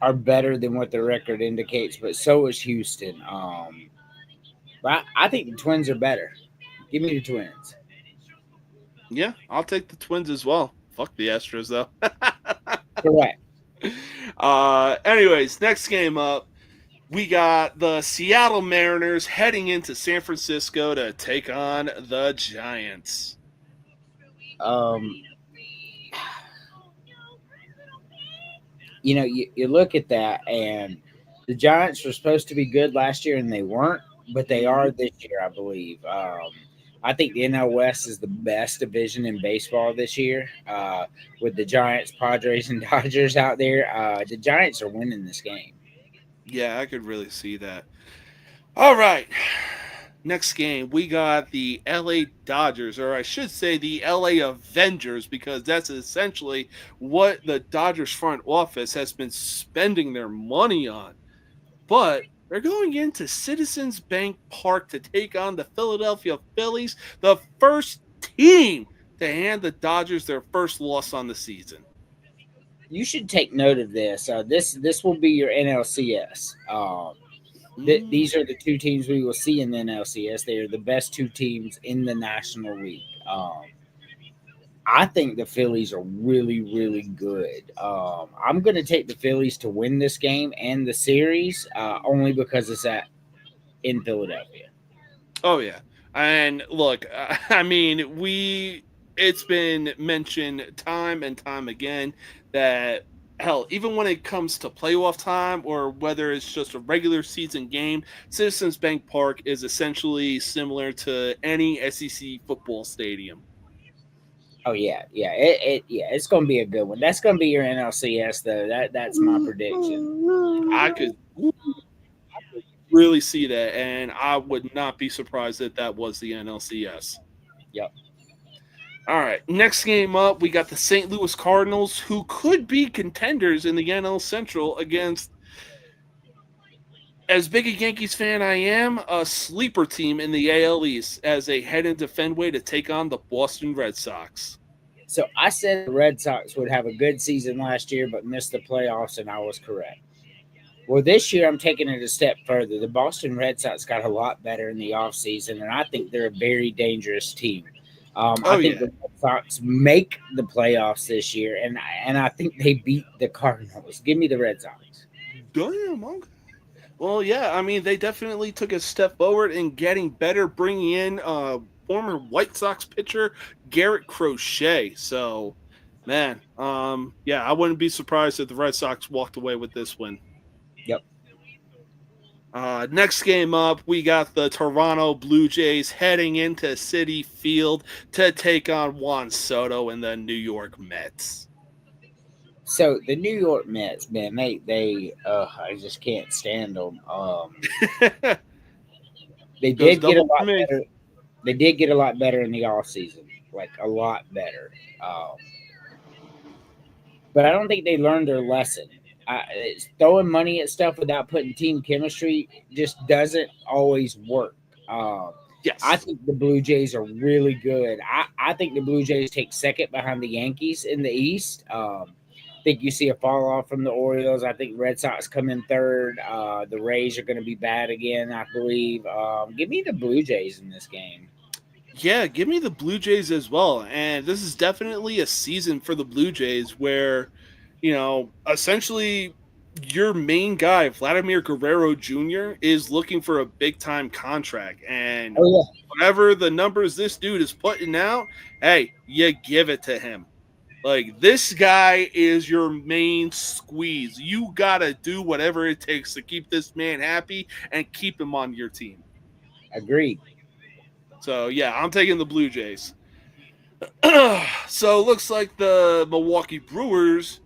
are better than what the record indicates, but so is Houston. But I think the Twins are better. Give me the Twins. Yeah, I'll take the Twins as well. Fuck the Astros, though. Correct. Anyways, next game up, we got the Seattle Mariners heading into San Francisco to take on the Giants. You know, you look at that, and the Giants were supposed to be good last year, and they weren't, but they are this year, I believe. I think the NL West is the best division in baseball this year. With the Giants, Padres, and Dodgers out there, the Giants are winning this game. Yeah, I could really see that. All right. Next game, we got the LA Dodgers, or I should say the LA Avengers, because that's essentially what the Dodgers front office has been spending their money on. But they're going into Citizens Bank Park to take on the Philadelphia Phillies, the first team to hand the Dodgers their first loss on the season. You should take note of this. This will be your NLCS. These are the two teams we will see in the NLCS. They are the best two teams in the National League. I think the Phillies are really, really good. I'm going to take the Phillies to win this game and the series only because it's in Philadelphia. Oh, yeah. And look, I mean, it's been mentioned time and time again that, hell, even when it comes to playoff time or whether it's just a regular season game, Citizens Bank Park is essentially similar to any SEC football stadium. Oh yeah. It's going to be a good one. That's going to be your NLCS though. That's my prediction. I could really see that, and I would not be surprised if that was the NLCS. Yep. All right, next game up, we got the St. Louis Cardinals, who could be contenders in the NL Central against, as big a Yankees fan I am, a sleeper team in the AL East as they head into Fenway to take on the Boston Red Sox. So I said the Red Sox would have a good season last year but missed the playoffs, and I was correct. Well, this year I'm taking it a step further. The Boston Red Sox got a lot better in the offseason, and I think they're a very dangerous team. I think the Red Sox make the playoffs this year, and I think they beat the Cardinals. Give me the Red Sox. Damn, okay. Well, yeah, I mean, they definitely took a step forward in getting better, bringing in former White Sox pitcher Garrett Crochet. So, man, yeah, I wouldn't be surprised if the Red Sox walked away with this win. Yep. Next game up, we got the Toronto Blue Jays heading into Citi Field to take on Juan Soto and the New York Mets. So the New York Mets, man, they I just can't stand them. They did get a lot better. They did get a lot better in the offseason, like a lot better. But I don't think they learned their lesson. Throwing money at stuff without putting team chemistry just doesn't always work. Yes. I think the Blue Jays are really good. I think the Blue Jays take second behind the Yankees in the East. I think you see a fall off from the Orioles. I think Red Sox come in third. The Rays are going to be bad again, I believe. Give me the Blue Jays in this game. Yeah, give me the Blue Jays as well. And this is definitely a season for the Blue Jays where, essentially your main guy, Vladimir Guerrero Jr., is looking for a big-time contract. And whatever the numbers this dude is putting out, hey, you give it to him. Like, this guy is your main squeeze. You got to do whatever it takes to keep this man happy and keep him on your team. Agreed. So, yeah, I'm taking the Blue Jays. So, it looks like the Milwaukee Brewers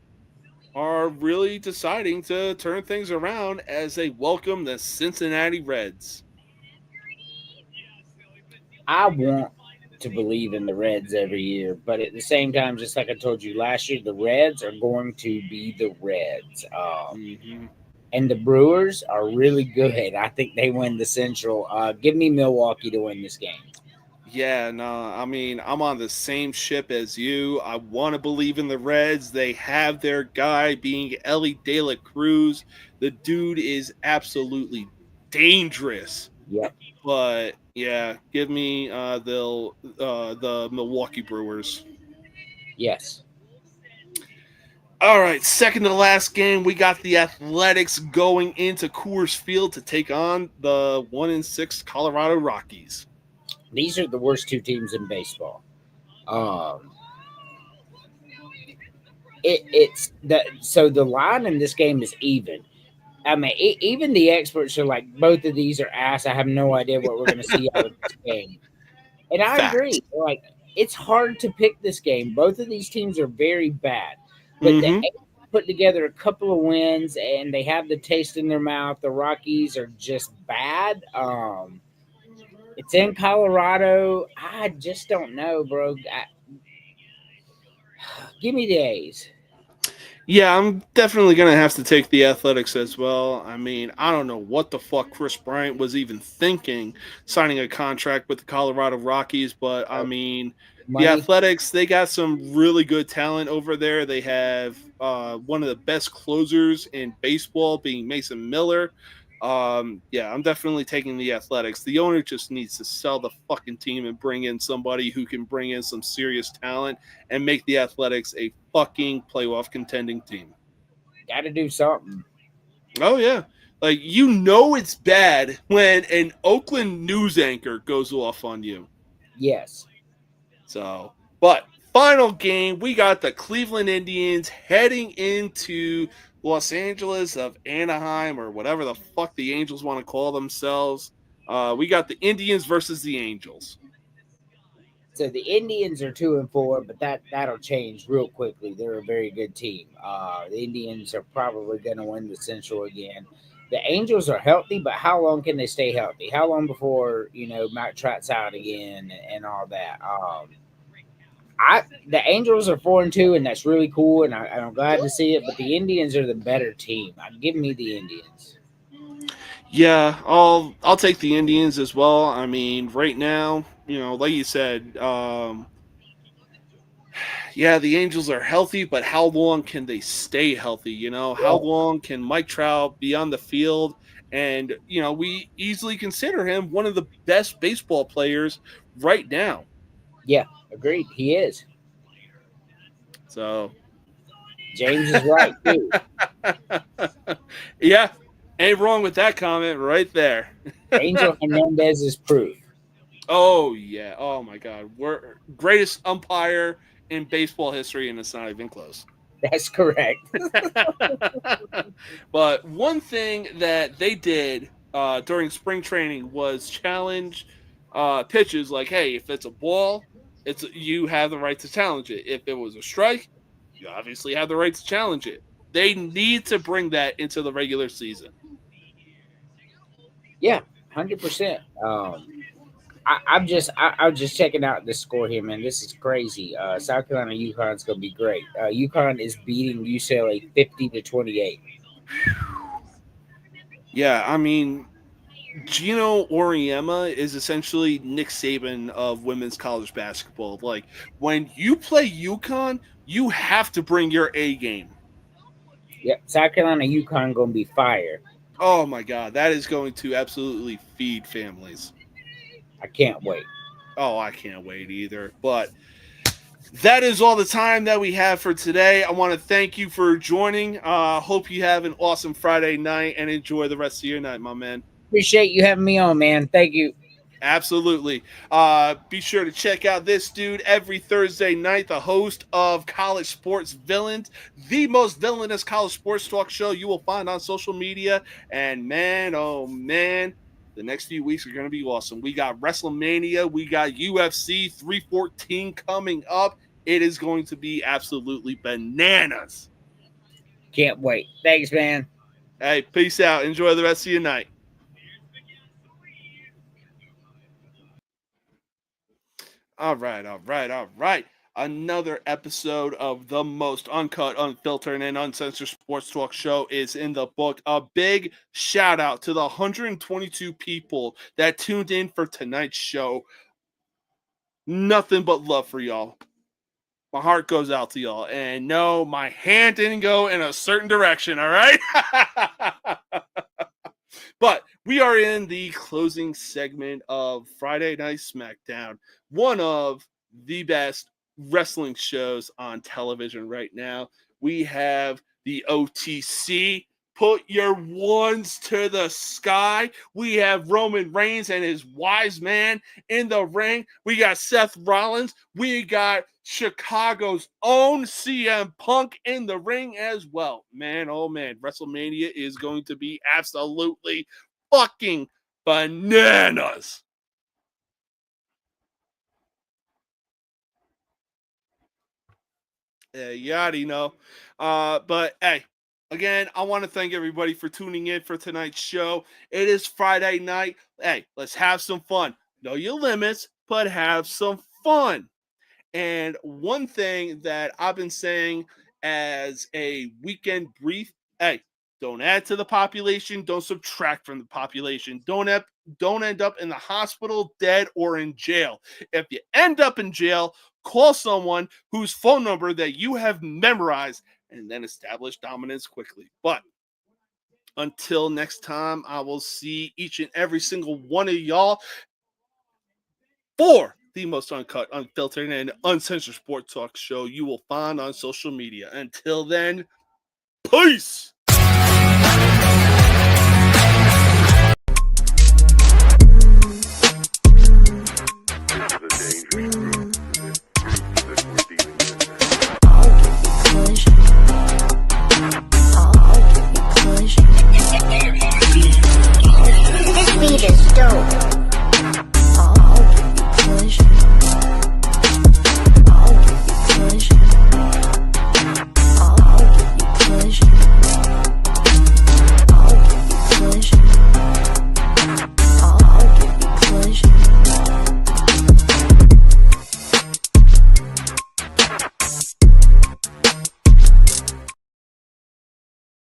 are really deciding to turn things around as they welcome the Cincinnati Reds. I want to believe in the Reds every year, but at the same time, just like I told you last year, the Reds are going to be the Reds. And the Brewers are really good. I think they win the Central. Give me Milwaukee to win this game. Yeah, no, I mean, I'm on the same ship as you. I want to believe in the Reds. They have their guy being Ellie De La Cruz. The dude is absolutely dangerous. Yep. But, Yeah, give me the Milwaukee Brewers. Yes. All right, second to last game, we got the Athletics going into Coors Field to take on the 1-6 Colorado Rockies. These are the worst two teams in baseball. So the line in this game is even. I mean, even the experts are like, both of these are ass. I have no idea what we're going to see out of this game. And I agree. Like, it's hard to pick this game. Both of these teams are very bad. But the Angels put together a couple of wins, and they have the taste in their mouth. The Rockies are just bad. It's in Colorado. I just don't know, bro. Give me the A's. Yeah, I'm definitely going to have to take the Athletics as well. I mean, I don't know what the fuck Chris Bryant was even thinking signing a contract with the Colorado Rockies, but I mean, the Athletics, they got some really good talent over there. They have one of the best closers in baseball being Mason Miller. Yeah, I'm definitely taking the Athletics. The owner just needs to sell the fucking team and bring in somebody who can bring in some serious talent and make the Athletics a fucking playoff contending team. Got to do something. Oh, yeah. Like, you know it's bad when an Oakland news anchor goes off on you. Yes. So, but final game, we got the Cleveland Indians heading into Los Angeles of Anaheim, or whatever the fuck the Angels want to call themselves. We got the Indians versus the Angels. So the Indians are 2-4, but that'll change real quickly. They're a very good team. The Indians are probably going to win the Central again. The Angels are healthy, but how long can they stay healthy? How long before Mike Trout's out again and all that? The Angels are 4-2, and that's really cool, and I'm glad to see it. But the Indians are the better team. Give me the Indians. Yeah, I'll take the Indians as well. I mean, right now, like you said, yeah, the Angels are healthy, but how long can they stay healthy? How long can Mike Trout be on the field? And we easily consider him one of the best baseball players right now. Yeah, agreed. He is. So James is right too. Yeah, ain't wrong with that comment right there. Angel Hernandez is proof. Oh yeah. Oh my God. We're greatest umpire in baseball history, and it's not even close. That's correct. But one thing that they did during spring training was challenge pitches. Like, hey, if it's a ball, you have the right to challenge it. If it was a strike, you obviously have the right to challenge it. They need to bring that into the regular season. Yeah, 100%. I'm just checking out the score here, man. This is crazy. South Carolina UConn's gonna be great. UConn is beating UCLA 50-28. Yeah, I mean, Gino Auriemma is essentially Nick Saban of women's college basketball. Like, when you play UConn, you have to bring your A game. Yeah, South Carolina UConn gonna be fire. Oh my God, that is going to absolutely feed families. I can't wait. Oh, I can't wait either. But that is all the time that we have for today. I want to thank you for joining. Hope you have an awesome Friday night and enjoy the rest of your night, my man. Appreciate you having me on, man. Thank you. Absolutely. Be sure to check out this dude every Thursday night, the host of College Sports Villains, the most villainous college sports talk show you will find on social media. And man, oh man, the next few weeks are going to be awesome. We got WrestleMania. We got UFC 314 coming up. It is going to be absolutely bananas. Can't wait. Thanks, man. Hey, peace out. Enjoy the rest of your night. All right. Another episode of the most uncut, unfiltered, and uncensored sports talk show is in the book. A big shout out to the 122 people that tuned in for tonight's show. Nothing but love for y'all. My heart goes out to y'all. And no, my hand didn't go in a certain direction, all right? But We are in the closing segment of Friday Night SmackDown, one of the best wrestling shows on television right now. We have the OTC. Put your ones to the sky. We have Roman Reigns and his wise man in the ring. We got Seth Rollins. We got Chicago's own CM Punk in the ring as well. Man, oh man, WrestleMania is going to be absolutely fucking bananas. You already know. But hey, again, I want to thank everybody for tuning in for tonight's show. It is Friday night. Hey, let's have some fun. Know your limits, but have some fun. And one thing that I've been saying as a weekend brief, hey, don't add to the population, don't subtract from the population. Don't end up in the hospital, dead, or in jail. If you end up in jail, call someone whose phone number that you have memorized and then establish dominance quickly. But until next time, I will see each and every single one of y'all for the most uncut, unfiltered, and uncensored sports talk show you will find on social media. Until then, peace!